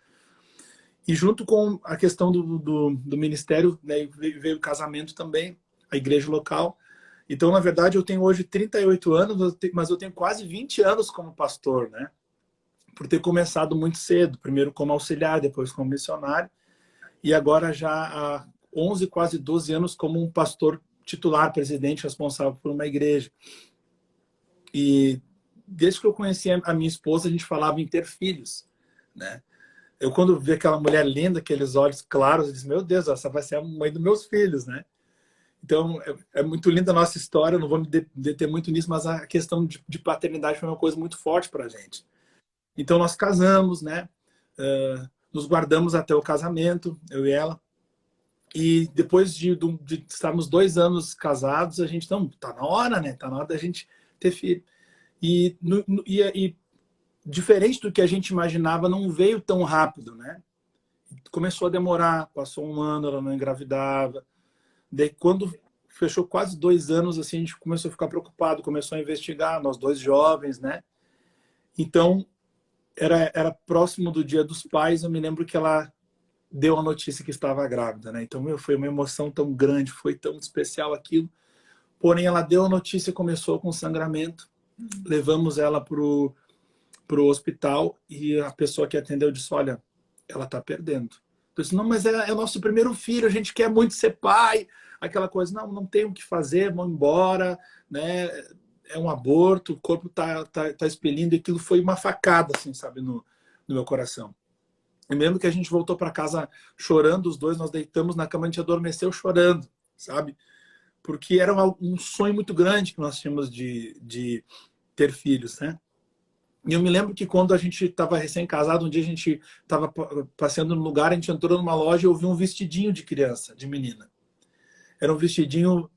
E junto com a questão do ministério, né, veio o casamento também, a igreja local. Então, na verdade, eu tenho hoje 38 anos, mas eu tenho quase 20 anos como pastor, né? Por ter começado muito cedo, primeiro como auxiliar, depois como missionário, e agora já há 11, quase 12 anos como um pastor titular, presidente, responsável por uma igreja. E desde que eu conheci a minha esposa, a gente falava em ter filhos, né? Eu, quando vi aquela mulher linda, aqueles olhos claros, eu disse: meu Deus, essa vai ser a mãe dos meus filhos, né? Então, é muito linda a nossa história, eu não vou me deter muito nisso, mas a questão de paternidade foi uma coisa muito forte para a gente. Então, nós casamos, né? Nos guardamos até o casamento, eu e ela. E depois de estarmos 2 anos casados, a gente, não, tá na hora, né? Tá na hora da gente ter filho. E diferente do que a gente imaginava, não veio tão rápido, né? Começou a demorar, passou 1 ano, ela não engravidava. Daí, quando fechou quase 2 anos, assim, a gente começou a ficar preocupado, começou a investigar, nós dois jovens, né? Então, era próximo do Dia dos Pais, eu me lembro que ela deu a notícia que estava grávida, né? Então, foi uma emoção tão grande, foi tão especial aquilo. Porém, ela deu a notícia, começou com sangramento, levamos ela pro hospital e a pessoa que atendeu disse: olha, ela está perdendo. Eu disse: não, mas é o nosso primeiro filho, a gente quer muito ser pai. Aquela coisa: não tem o que fazer, vão embora, né? É um aborto, o corpo tá expelindo. E aquilo foi uma facada, assim, sabe, no meu coração. E mesmo que a gente voltou para casa chorando, os dois, nós deitamos na cama, a gente adormeceu chorando, sabe? Porque era um sonho muito grande que nós tínhamos de ter filhos, né? E eu me lembro que quando a gente estava recém-casado, um dia a gente estava passeando no lugar, a gente entrou numa loja e eu vi um vestidinho de criança, de menina. Era um vestidinho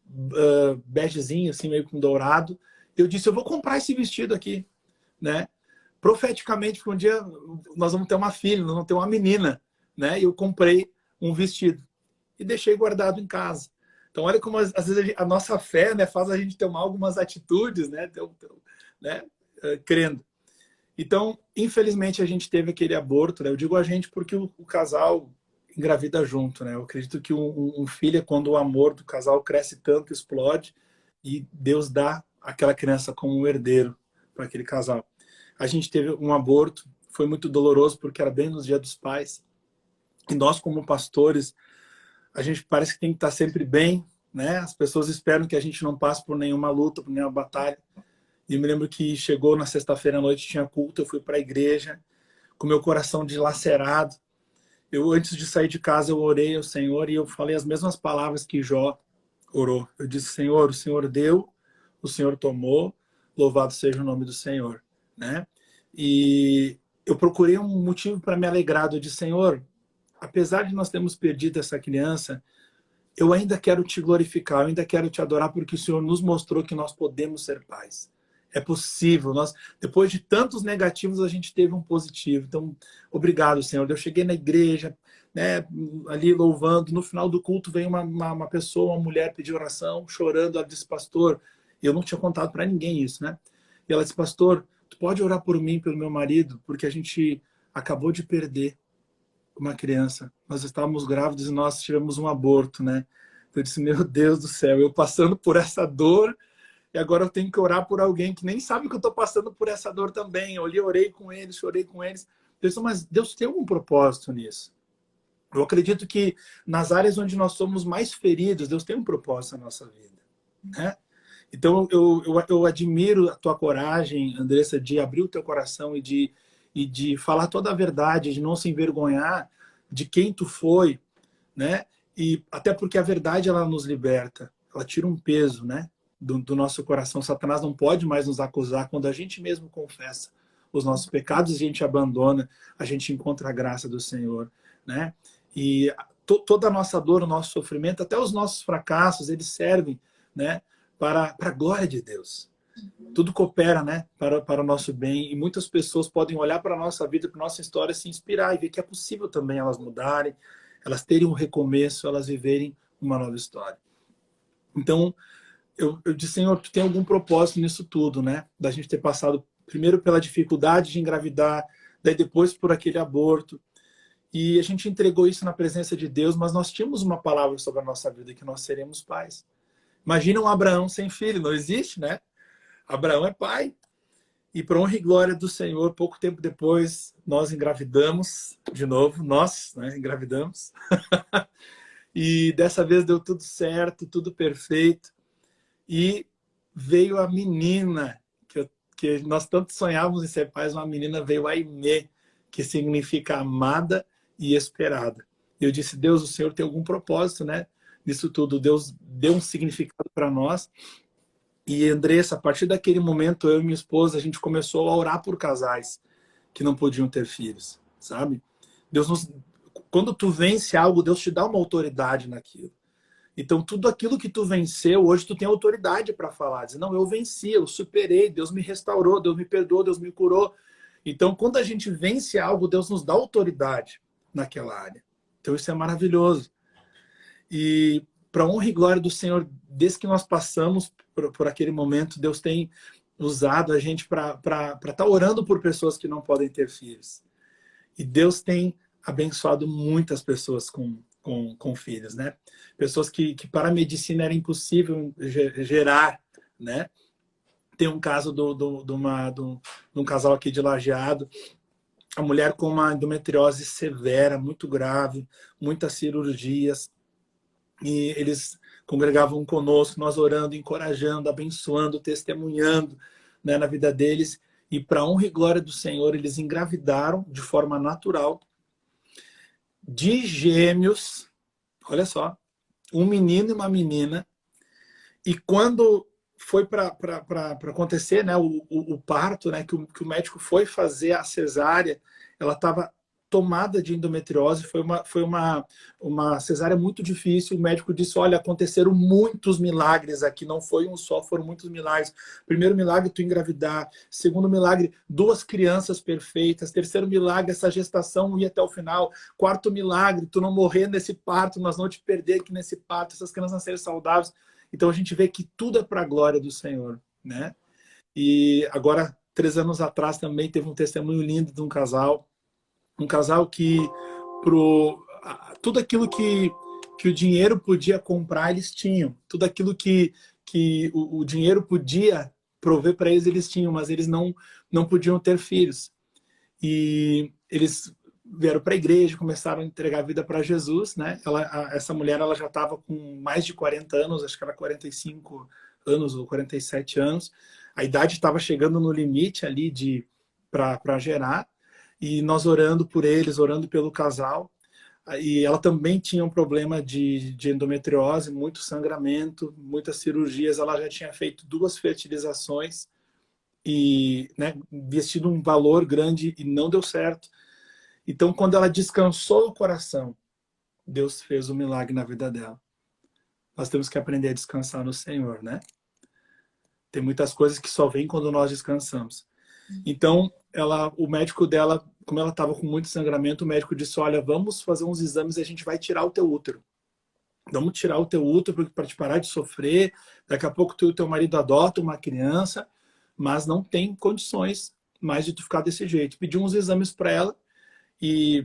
begezinho, assim, meio com dourado. Eu disse: eu vou comprar esse vestido aqui, né? profeticamente, porque um dia nós vamos ter uma filha, nós vamos ter uma menina, né? E eu comprei um vestido e deixei guardado em casa. Então, olha como às vezes a nossa fé, né, faz a gente tomar algumas atitudes, né, né, crendo. Então, infelizmente, a gente teve aquele aborto, né? Eu digo a gente porque o casal engravida junto, né? Eu acredito que um filho é quando o amor do casal cresce tanto, explode, e Deus dá aquela criança como um herdeiro para aquele casal. A gente teve um aborto, foi muito doloroso porque era bem nos dias dos pais. E nós, como pastores, a gente parece que tem que estar sempre bem, né? As pessoas esperam que a gente não passe por nenhuma luta, por nenhuma batalha. E eu me lembro que chegou na sexta-feira à noite, tinha culto, eu fui para a igreja, com meu coração dilacerado. Eu, antes de sair de casa, eu orei ao Senhor e eu falei as mesmas palavras que Jó orou. Eu disse, Senhor, o Senhor deu, o Senhor tomou, louvado seja o nome do Senhor, né? E eu procurei um motivo para me alegrar. Eu disse, Senhor, apesar de nós termos perdido essa criança, eu ainda quero te glorificar, eu ainda quero te adorar, porque o Senhor nos mostrou que nós podemos ser pais. É possível. Nós, depois de tantos negativos, a gente teve um positivo. Então, obrigado, Senhor. Eu cheguei na igreja, né, ali louvando. No final do culto, veio uma pessoa, uma mulher, pedir oração, chorando. Ela disse, pastor, eu não tinha contado para ninguém isso, né? E ela disse, pastor, tu pode orar por mim, pelo meu marido, porque a gente acabou de perder uma criança. Nós estávamos grávidos e nós tivemos um aborto, né? Eu disse, meu Deus do céu, eu passando por essa dor e agora eu tenho que orar por alguém que nem sabe que eu estou passando por essa dor também. Eu orei com eles, chorei com eles. Eu disse, mas Deus tem algum propósito nisso. Eu acredito que nas áreas onde nós somos mais feridos, Deus tem um propósito na nossa vida, né? Então, eu admiro a tua coragem, Andressa, de abrir o teu coração e de falar toda a verdade, de não se envergonhar de quem tu foi, né? E até porque a verdade, ela nos liberta, ela tira um peso, né? Do nosso coração. Satanás não pode mais nos acusar quando a gente mesmo confessa os nossos pecados, a gente abandona, a gente encontra a graça do Senhor, né? E toda a nossa dor, o nosso sofrimento, até os nossos fracassos, eles servem, né? Para a glória de Deus. Tudo coopera, né, para o nosso bem, e muitas pessoas podem olhar para a nossa vida, para a nossa história, se inspirar e ver que é possível também elas mudarem, elas terem um recomeço, elas viverem uma nova história. Então, eu disse, Senhor, tu tem algum propósito nisso tudo, né? Da gente ter passado primeiro pela dificuldade de engravidar, daí depois por aquele aborto, e a gente entregou isso na presença de Deus, mas nós tínhamos uma palavra sobre a nossa vida, que nós seremos pais. Imagina um Abraão sem filho, não existe, né? Abraão é pai. E para honra e glória do Senhor, pouco tempo depois, nós engravidamos de novo. Nós, né, engravidamos. E dessa vez deu tudo certo, tudo perfeito. E veio a menina, que nós tanto sonhávamos em ser pais, uma menina veio a Aimee, que significa amada e esperada. Eu disse, Deus, o Senhor tem algum propósito, né? Nisso tudo, Deus deu um significado para nós. E, Andressa, a partir daquele momento, eu e minha esposa, a gente começou a orar por casais que não podiam ter filhos, sabe? Quando tu vence algo, Deus te dá uma autoridade naquilo. Então, tudo aquilo que tu venceu, hoje tu tem autoridade para falar. Dizer, não, eu venci, eu superei, Deus me restaurou, Deus me perdoou, Deus me curou. Então, quando a gente vence algo, Deus nos dá autoridade naquela área. Então, isso é maravilhoso. E para honra e glória do Senhor, desde que nós passamos por aquele momento, Deus tem usado a gente para estar orando por pessoas que não podem ter filhos. E Deus tem abençoado muitas pessoas com filhos, né? Pessoas que para a medicina era impossível gerar, né? Tem um caso de um casal aqui de Lajeado, a mulher com uma endometriose severa, muito grave, muitas cirurgias, e eles congregavam conosco, nós orando, encorajando, abençoando, testemunhando, né, na vida deles. E para honra e glória do Senhor, eles engravidaram de forma natural de gêmeos, olha só, um menino e uma menina. E quando foi para acontecer, né, o parto, né, que o médico foi fazer a cesárea, ela estava tomada de endometriose, foi uma cesárea muito difícil. O médico disse, olha, aconteceram muitos milagres aqui, não foi um só, foram muitos milagres. Primeiro milagre, tu engravidar. Segundo milagre, 2 crianças perfeitas. Terceiro milagre, essa gestação ir até o final. Quarto milagre, tu não morrer nesse parto, nós não te perder aqui nesse parto, essas crianças serem saudáveis. Então a gente vê que tudo é para a glória do Senhor, né? E agora, 3 anos atrás também teve um testemunho lindo de um casal que tudo aquilo que o dinheiro podia comprar, eles tinham. Tudo aquilo que o dinheiro podia prover para eles, eles tinham, mas eles não podiam ter filhos. E eles vieram para a igreja, começaram a entregar a vida para Jesus, né? Essa mulher, ela já estava com mais de 40 anos, acho que era 45 anos ou 47 anos. A idade estava chegando no limite ali para gerar. E nós orando por eles, orando pelo casal. E ela também tinha um problema de endometriose, muito sangramento, muitas cirurgias. Ela já tinha feito 2 fertilizações e, né, investido um valor grande e não deu certo. Então, quando ela descansou o coração, Deus fez um milagre na vida dela. Nós temos que aprender a descansar no Senhor, né? Tem muitas coisas que só vêm quando nós descansamos. Então, o médico dela, como ela estava com muito sangramento, o médico disse, olha, vamos fazer uns exames e a gente vai tirar o teu útero. Vamos tirar o teu útero para te parar de sofrer. Daqui a pouco tu e o teu marido adotam uma criança, mas não tem condições mais de tu ficar desse jeito. Pediu uns exames para ela e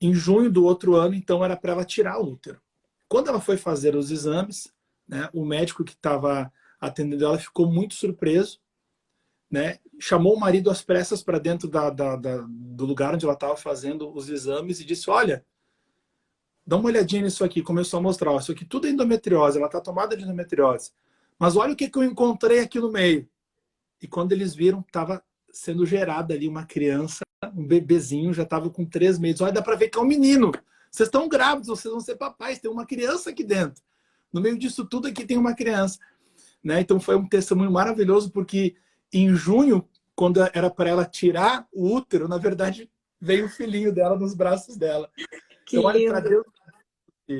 em junho do outro ano, então, era para ela tirar o útero. Quando ela foi fazer os exames, né, o médico que estava atendendo ela ficou muito surpreso, né? Chamou o marido às pressas para dentro do lugar onde ela estava fazendo os exames e disse, olha, dá uma olhadinha nisso aqui. Começou a mostrar, ó, isso aqui tudo é endometriose, ela está tomada de endometriose. Mas olha o que eu encontrei aqui no meio. E quando eles viram, estava sendo gerada ali uma criança, um bebezinho, já estava com 3 meses. Olha, dá para ver que é um menino. Vocês estão grávidos, vocês vão ser papais, tem uma criança aqui dentro. No meio disso tudo aqui tem uma criança. Né? Então foi um testemunho maravilhoso, porque em junho, quando era para ela tirar o útero, na verdade, veio o filhinho dela nos braços dela. Que então, olha lindo. para Deus,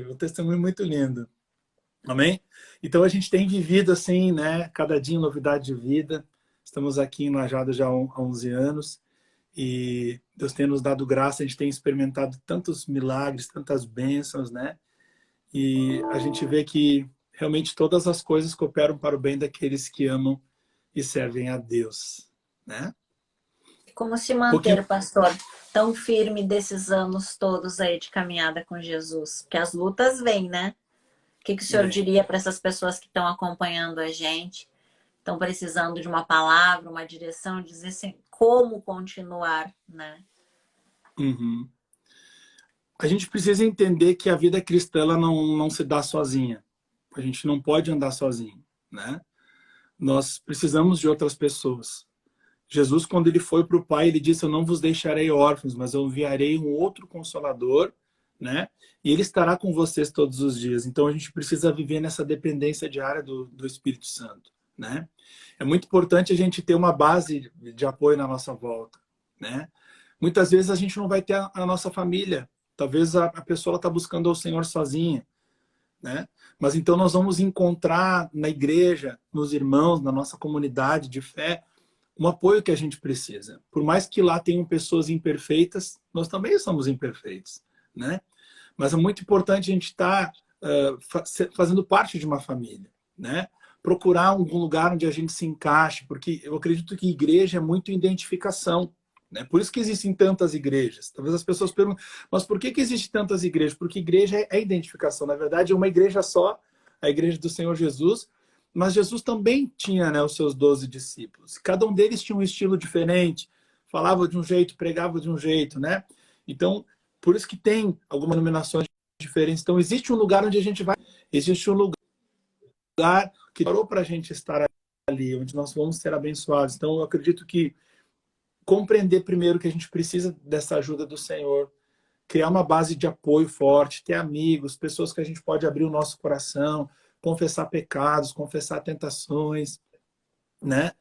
um testemunho muito lindo. Amém? Então, a gente tem vivido assim, né? Cada dia novidade de vida. Estamos aqui em Lajeado já há 11 anos. E Deus tem nos dado graça, a gente tem experimentado tantos milagres, tantas bênçãos, né? E a gente vê que realmente todas as coisas cooperam para o bem daqueles que amam e servem a Deus, né? Como se manter, pastor, tão firme desses anos todos aí de caminhada com Jesus? Porque as lutas vêm, né? O que o senhor diria para essas pessoas que estão acompanhando a gente, estão precisando de uma palavra, uma direção, dizer assim, como continuar, né? Uhum. A gente precisa entender que a vida cristã ela não se dá sozinha. A gente não pode andar sozinho, né? Nós precisamos de outras pessoas. Jesus, quando ele foi para o Pai, ele disse, eu não vos deixarei órfãos, mas eu enviarei um outro Consolador, né? E ele estará com vocês todos os dias. Então, a gente precisa viver nessa dependência diária do Espírito Santo, né? É muito importante a gente ter uma base de apoio na nossa volta, né? Muitas vezes a gente não vai ter a nossa família. Talvez a pessoa está buscando ao Senhor sozinha, né? Mas então nós vamos encontrar na igreja, nos irmãos, na nossa comunidade de fé, um apoio que a gente precisa. Por mais que lá tenham pessoas imperfeitas, nós também somos imperfeitos, né? Mas é muito importante a gente estar fazendo parte de uma família, né? Procurar algum lugar onde a gente se encaixe, porque eu acredito que igreja é muito identificação, né? Por isso que existem tantas igrejas. Talvez as pessoas perguntem, mas por que existem tantas igrejas? Porque igreja é identificação. Na verdade, é uma igreja só, a igreja do Senhor Jesus, mas Jesus também tinha, né, os seus 12 discípulos. Cada um deles tinha um estilo diferente, falava de um jeito, pregava de um jeito, né? Então, por isso que tem algumas denominações diferentes. Então, existe um lugar onde a gente vai, existe um lugar que parou para a gente estar ali, onde nós vamos ser abençoados. Então, eu acredito que compreender primeiro que a gente precisa dessa ajuda do Senhor, criar uma base de apoio forte, ter amigos, pessoas que a gente pode abrir o nosso coração, confessar pecados, confessar tentações, né?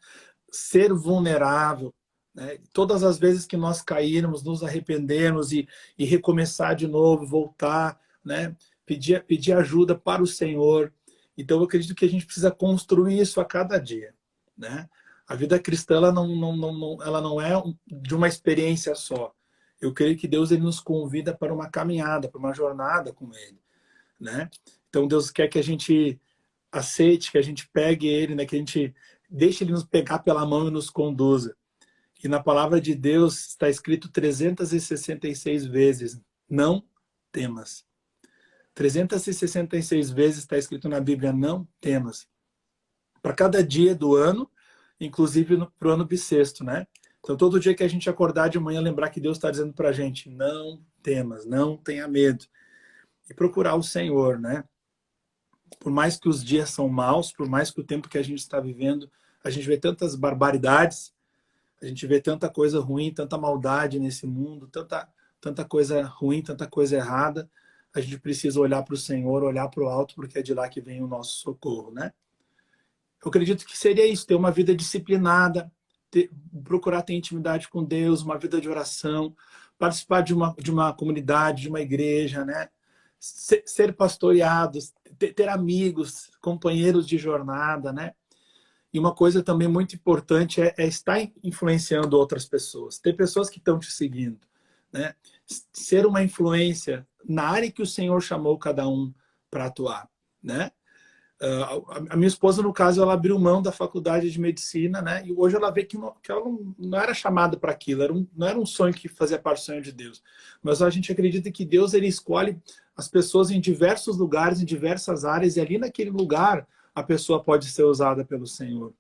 Ser vulnerável, né? Todas as vezes que nós cairmos, nos arrependermos e recomeçar de novo, voltar, né? Pedir ajuda para o Senhor. Então, eu acredito que a gente precisa construir isso a cada dia, né? A vida cristã ela não é de uma experiência só. Eu creio que Deus ele nos convida para uma caminhada, para uma jornada com Ele, né? Então, Deus quer que a gente aceite, que a gente pegue Ele, né? Que a gente deixe Ele nos pegar pela mão e nos conduza. E na palavra de Deus está escrito 366 vezes, não temas. 366 vezes está escrito na Bíblia, não temas. Para cada dia do ano, inclusive para o ano bissexto, né? Então, todo dia que a gente acordar de manhã, lembrar que Deus está dizendo para a gente, não temas, não tenha medo. E procurar o Senhor, né? Por mais que os dias são maus, por mais que o tempo que a gente está vivendo, a gente vê tantas barbaridades, a gente vê tanta coisa ruim, tanta maldade nesse mundo, tanta coisa ruim, tanta coisa errada. A gente precisa olhar para o Senhor, olhar para o alto, porque é de lá que vem o nosso socorro, né? Eu acredito que seria isso, ter uma vida disciplinada, procurar ter intimidade com Deus, uma vida de oração, participar de uma comunidade, de uma igreja, né? Ser pastoreados, ter amigos, companheiros de jornada, né? E uma coisa também muito importante é estar influenciando outras pessoas, ter pessoas que estão te seguindo, né? Ser uma influência na área que o Senhor chamou cada um para atuar, né? A minha esposa, no caso, ela abriu mão da faculdade de medicina, né? E hoje ela vê que ela não era chamada para aquilo, não era um sonho que fazia parte do sonho de Deus. Mas a gente acredita que Deus ele escolhe as pessoas em diversos lugares, em diversas áreas, e ali naquele lugar a pessoa pode ser usada pelo Senhor,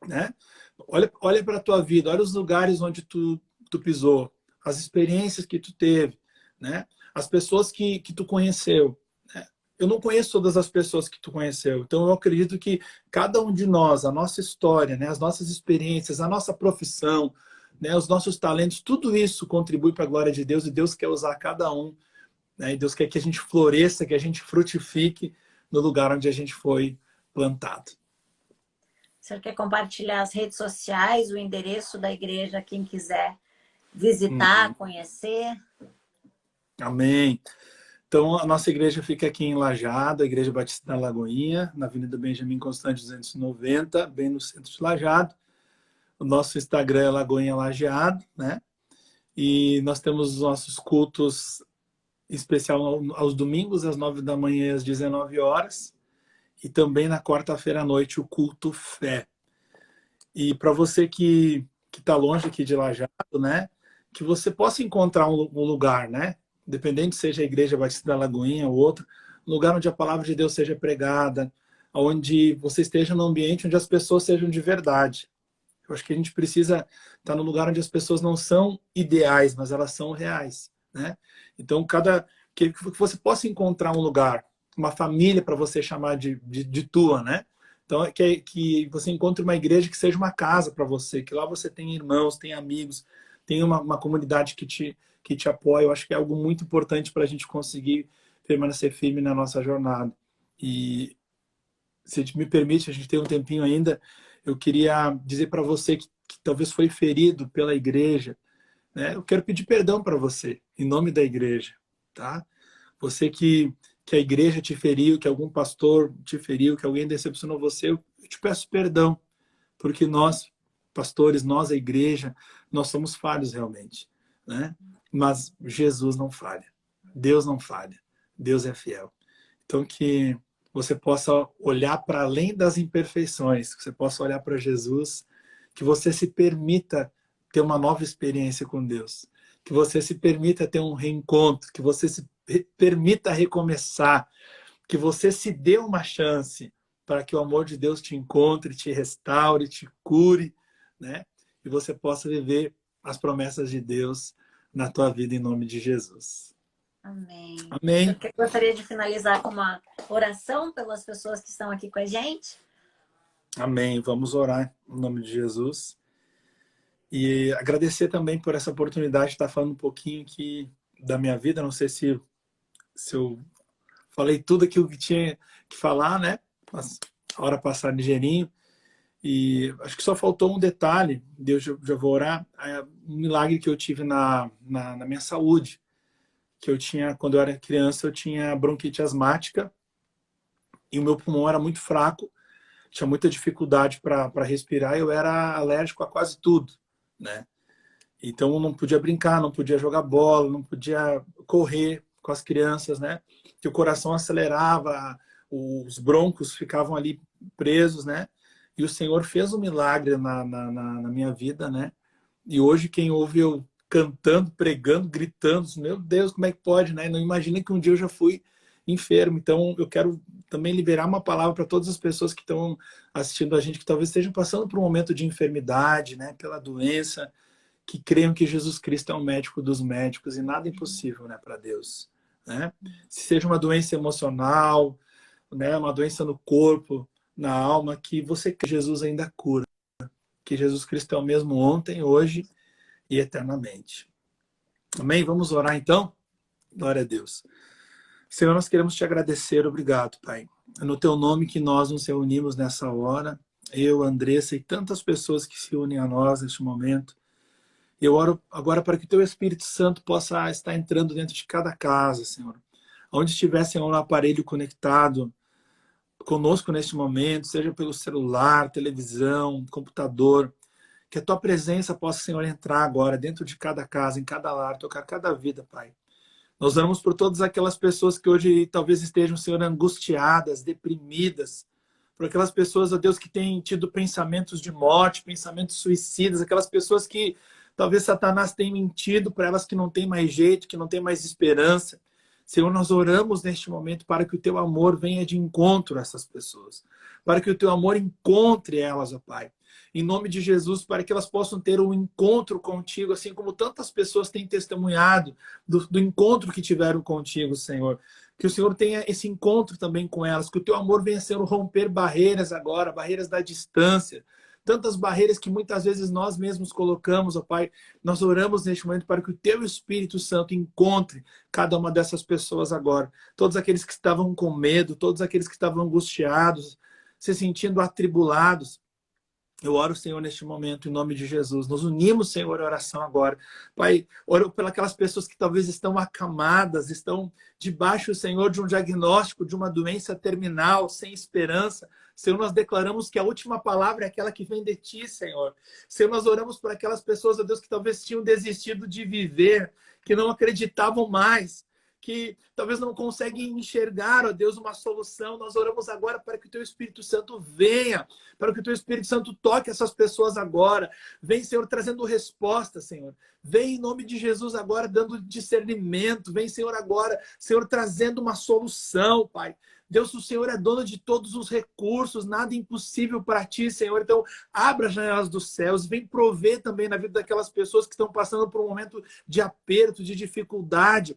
né? Olha para a tua vida, olha os lugares onde tu pisou, as experiências que tu teve, né? As pessoas que tu conheceu. Eu não conheço todas as pessoas que tu conheceu, então eu acredito que cada um de nós, a nossa história, né, as nossas experiências, a nossa profissão, né, os nossos talentos, tudo isso contribui para a glória de Deus e Deus quer usar cada um, né, e Deus quer que a gente floresça, que a gente frutifique no lugar onde a gente foi plantado. O senhor quer compartilhar as redes sociais, o endereço da igreja, quem quiser visitar, conhecer? Amém. Então, a nossa igreja fica aqui em Lajeado, a Igreja Batista da Lagoinha, na Avenida Benjamin Constant 290, bem no centro de Lajeado. O nosso Instagram é Lagoinha Lajeado, né? E nós temos os nossos cultos especial aos domingos, às 9 da manhã e às 19 horas. E também na quarta-feira à noite, o culto Fé. E para você que está longe aqui de Lajeado, né? Que você possa encontrar um lugar, né? Independente seja a Igreja Batista da Lagoinha ou outro, um lugar onde a palavra de Deus seja pregada, onde você esteja num ambiente onde as pessoas sejam de verdade. Eu acho que a gente precisa estar num lugar onde as pessoas não são ideais, mas elas são reais, né? Então, que você possa encontrar um lugar, uma família para você chamar de tua, né? Então, que você encontre uma igreja que seja uma casa para você, que lá você tenha irmãos, tenha amigos, tenha uma comunidade que te apoia. Eu acho que é algo muito importante para a gente conseguir permanecer firme na nossa jornada. E se me permite, a gente tem um tempinho ainda, eu queria dizer para você que talvez foi ferido pela igreja, né? Eu quero pedir perdão para você, em nome da igreja, tá? Você que a igreja te feriu, que algum pastor te feriu, que alguém decepcionou você, eu te peço perdão, porque nós, pastores, nós, a igreja, nós somos falhos realmente, né? Mas Jesus não falha, Deus não falha, Deus é fiel. Então, que você possa olhar para além das imperfeições, que você possa olhar para Jesus, que você se permita ter uma nova experiência com Deus, que você se permita ter um reencontro, que você se permita recomeçar, que você se dê uma chance para que o amor de Deus te encontre, te restaure, te cure, né? E você possa viver as promessas de Deus na tua vida em nome de Jesus. Amém. Amém. Eu gostaria de finalizar com uma oração pelas pessoas que estão aqui com a gente. Amém. Vamos orar em nome de Jesus. E agradecer também por essa oportunidade de estar falando um pouquinho aqui da minha vida. Não sei se eu falei tudo aquilo que tinha que falar, né? Mas a hora passar ligeirinho. E acho que só faltou um detalhe, Deus, já vou orar, um milagre que eu tive na minha saúde, que eu tinha, quando eu era criança, eu tinha bronquite asmática e o meu pulmão era muito fraco, tinha muita dificuldade para respirar, e eu era alérgico a quase tudo, né? Então eu não podia brincar, não podia jogar bola, não podia correr com as crianças, né? Que o coração acelerava, os broncos ficavam ali presos, né? E o Senhor fez um milagre na minha vida, né? E hoje quem ouve eu cantando, pregando, gritando, meu Deus, como é que pode, né? Não imagina que um dia eu já fui enfermo. Então eu quero também liberar uma palavra para todas as pessoas que estão assistindo a gente, que talvez estejam passando por um momento de enfermidade, né? Pela doença, que creiam que Jesus Cristo é o médico dos médicos e nada é impossível, né, para Deus, né? Se seja uma doença emocional, né, uma doença no corpo, na alma, que você que Jesus ainda cura, que Jesus Cristo é o mesmo ontem, hoje e eternamente. Amém? Vamos orar então? Glória a Deus. Senhor, nós queremos te agradecer, obrigado, Pai. É no teu nome que nós nos reunimos nessa hora, eu, Andressa e tantas pessoas que se unem a nós neste momento. Eu oro agora para que o teu Espírito Santo possa estar entrando dentro de cada casa, Senhor. Onde estiver, Senhor, um aparelho conectado conosco neste momento, seja pelo celular, televisão, computador, que a tua presença possa, Senhor, entrar agora dentro de cada casa, em cada lar, tocar cada vida, Pai. Nós oramos por todas aquelas pessoas que hoje talvez estejam, Senhor, angustiadas, deprimidas, por aquelas pessoas, ó Deus, que têm tido pensamentos de morte, pensamentos suicidas, aquelas pessoas que talvez Satanás tenha mentido para elas, que não tem mais jeito, que não tem mais esperança. Senhor, nós oramos neste momento para que o teu amor venha de encontro a essas pessoas, para que o teu amor encontre elas, ó Pai. Em nome de Jesus, para que elas possam ter um encontro contigo, assim como tantas pessoas têm testemunhado do encontro que tiveram contigo, Senhor. Que o Senhor tenha esse encontro também com elas, que o teu amor venha, Senhor, romper barreiras agora, barreiras da distância, tantas barreiras que muitas vezes nós mesmos colocamos, ó Pai. Nós oramos neste momento para que o teu Espírito Santo encontre cada uma dessas pessoas agora. Todos aqueles que estavam com medo, todos aqueles que estavam angustiados, se sentindo atribulados. Eu oro, Senhor, neste momento, em nome de Jesus. Nos unimos, Senhor, em oração agora. Pai, oro pelas pessoas que talvez estão acamadas, estão debaixo, Senhor, de um diagnóstico de uma doença terminal, sem esperança. Senhor, nós declaramos que a última palavra é aquela que vem de Ti, Senhor. Senhor, nós oramos por aquelas pessoas, ó Deus, que talvez tinham desistido de viver, que não acreditavam mais, que talvez não conseguem enxergar, ó Deus, uma solução. Nós oramos agora para que o Teu Espírito Santo venha, para que o Teu Espírito Santo toque essas pessoas agora. Vem, Senhor, trazendo resposta, Senhor. Vem em nome de Jesus agora dando discernimento. Vem, Senhor, agora, Senhor, trazendo uma solução, Pai. Deus, o Senhor é dono de todos os recursos, nada é impossível para Ti, Senhor. Então, abra as janelas dos céus, vem prover também na vida daquelas pessoas que estão passando por um momento de aperto, de dificuldade.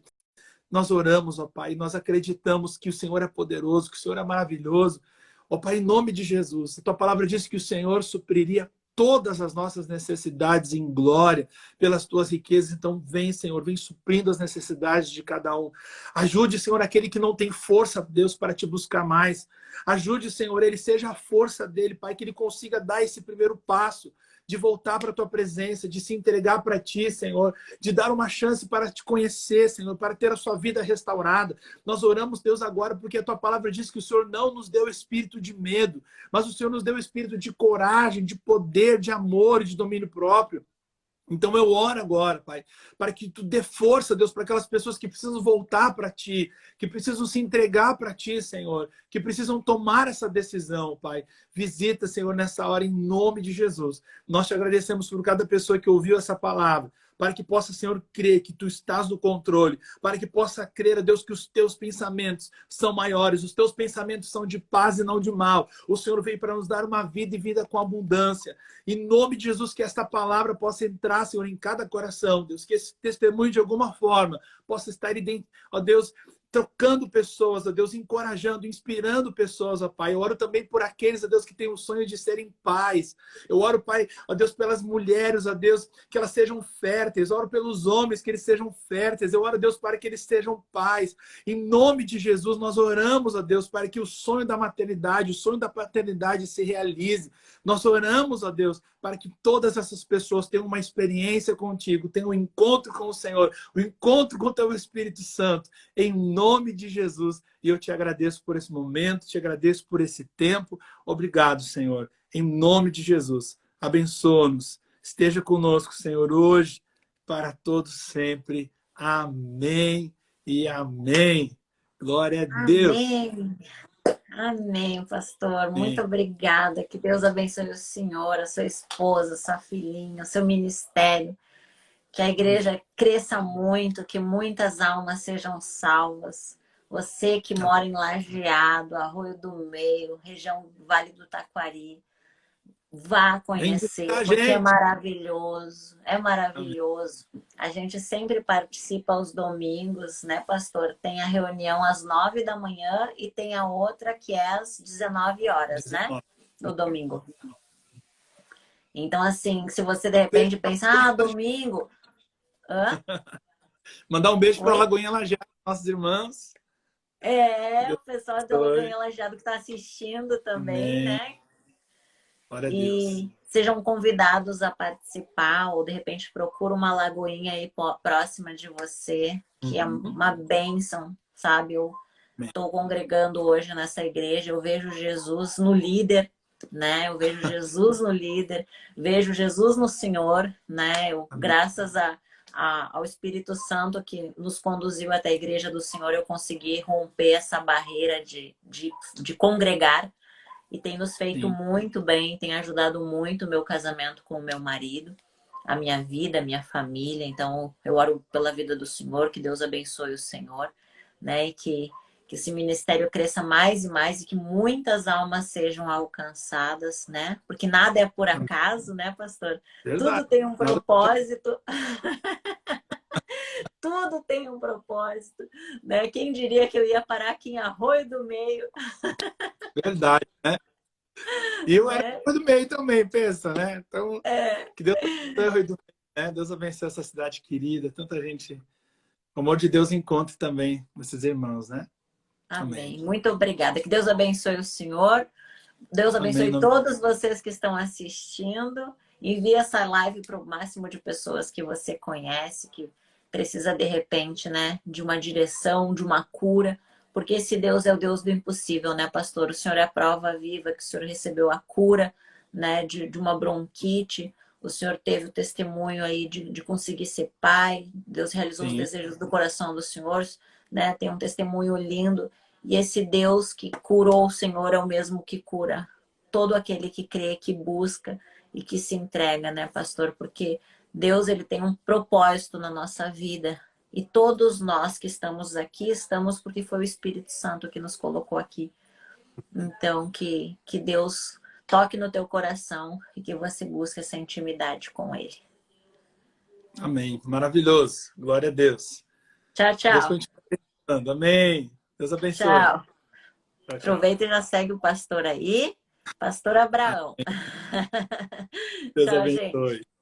Nós oramos, ó Pai, e nós acreditamos que o Senhor é poderoso, que o Senhor é maravilhoso. Ó Pai, em nome de Jesus, a Tua palavra diz que o Senhor supriria todas as nossas necessidades em glória pelas Tuas riquezas. Então vem, Senhor, vem suprindo as necessidades de cada um. Ajude, Senhor, aquele que não tem força, Deus, para Te buscar mais. Ajude, Senhor, ele seja a força dele, Pai, que ele consiga dar esse primeiro passo, de voltar para a Tua presença, de se entregar para Ti, Senhor, de dar uma chance para Te conhecer, Senhor, para ter a sua vida restaurada. Nós oramos, Deus, agora, porque a Tua palavra diz que o Senhor não nos deu espírito de medo, mas o Senhor nos deu espírito de coragem, de poder, de amor e de domínio próprio. Então eu oro agora, Pai, para que Tu dê força, Deus, para aquelas pessoas que precisam voltar para Ti, que precisam se entregar para Ti, Senhor, que precisam tomar essa decisão, Pai. Visita, Senhor, nessa hora, em nome de Jesus. Nós Te agradecemos por cada pessoa que ouviu essa palavra, para que possa, Senhor, crer que Tu estás no controle, para que possa crer, Deus, que os Teus pensamentos são maiores, os Teus pensamentos são de paz e não de mal. O Senhor veio para nos dar uma vida e vida com abundância. Em nome de Jesus, que esta palavra possa entrar, Senhor, em cada coração, Deus, que esse testemunho, de alguma forma, possa estar, ó Deus, tocando pessoas, ó Deus, encorajando, inspirando pessoas, ó Pai. Eu oro também por aqueles, ó Deus, que têm o sonho de serem pais. Eu oro, Pai, ó Deus, pelas mulheres, ó Deus, que elas sejam férteis. Eu oro pelos homens, que eles sejam férteis. Eu oro, Deus, para que eles sejam pais. Em nome de Jesus, nós oramos, ó Deus, para que o sonho da maternidade, o sonho da paternidade se realize. Nós oramos, ó Deus, para que todas essas pessoas tenham uma experiência contigo, tenham um encontro com o Senhor, um encontro com o teu Espírito Santo, em nome de Jesus. E eu te agradeço por esse momento, te agradeço por esse tempo. Obrigado, Senhor, em nome de Jesus. Abençoa-nos. Esteja conosco, Senhor, hoje, para todos sempre. Amém e amém. Glória a Deus. Amém. Amém, pastor. Muito Amém. obrigada. Que Deus abençoe o senhor, a sua esposa, a sua filhinha, o seu ministério. Que a igreja cresça muito, que muitas almas sejam salvas. Você que mora em Lajeado, Arroio do Meio, região Vale do Taquari, vá Vem conhecer, visitar a porque é gente. maravilhoso, é Amém. maravilhoso. A gente sempre participa aos domingos, né, pastor? Tem a reunião às 9 da manhã e tem a outra que é às 19 horas, né? 19. No domingo. Então, assim, se você de repente pensa, ah, domingo. Hã? Mandar um beijo para a Oi? Lagoinha Lajeado, nossos irmãos. Que É, Deus o pessoal da abençoe. Lagoinha Lajeado que está assistindo também, Amém. né? Glória a Deus. E sejam convidados a participar, ou de repente procura uma lagoinha aí próxima de você, que é Uhum. uma bênção, sabe? Eu Amém. estou congregando hoje nessa igreja, eu vejo Jesus no líder, né? Eu vejo Jesus no líder, vejo Jesus no Senhor, né? Amém. Graças ao Espírito Santo que nos conduziu até a igreja do Senhor, eu consegui romper essa barreira de congregar, e tem nos feito Sim. muito bem, tem ajudado muito o meu casamento com o meu marido, a minha vida, a minha família. Então, eu oro pela vida do Senhor, que Deus abençoe o Senhor, né? E que esse ministério cresça mais e mais e que muitas almas sejam alcançadas, né? Porque nada é por Amém. acaso, né, pastor? Tudo Verdade. tem um Nada propósito, tudo tem um propósito, né? Quem diria que eu ia parar aqui em Arroio do Meio, verdade, né? E eu era né? do meio também, pensa, né? Então, É, que Deus abençoe do meio, né? Deus abençoe essa cidade querida, tanta gente. O amor de Deus encontre também esses irmãos, né? Amém. amém. Muito obrigada. Que Deus abençoe o senhor. Deus Amém. Em abençoe nome todos vocês que estão assistindo. Envie essa live para o máximo de pessoas que você conhece, que precisa, de repente, né, de uma direção, de uma cura. Porque esse Deus é o Deus do impossível, né, pastor? O senhor é a prova viva que o senhor recebeu a cura, né, de uma bronquite. O senhor teve o testemunho aí de conseguir ser pai. Deus realizou os Sim, desejos do coração do senhor, né? Tem um testemunho lindo. E esse Deus que curou o Senhor é o mesmo que cura todo aquele que crê, que busca e que se entrega, né, pastor? Porque Deus, ele tem um propósito na nossa vida. E todos nós que estamos aqui, estamos porque foi o Espírito Santo que nos colocou aqui. Então, que Deus toque no teu coração e que você busque essa intimidade com Ele. amém. Maravilhoso. Glória a Deus. Tchau, Que Deus tchau. continue abençoando. Amém. Deus abençoe. Tchau. Tchau, tchau. Aproveita e já segue o pastor aí. Pastor Abraão. Deus Tchau, gente. abençoe.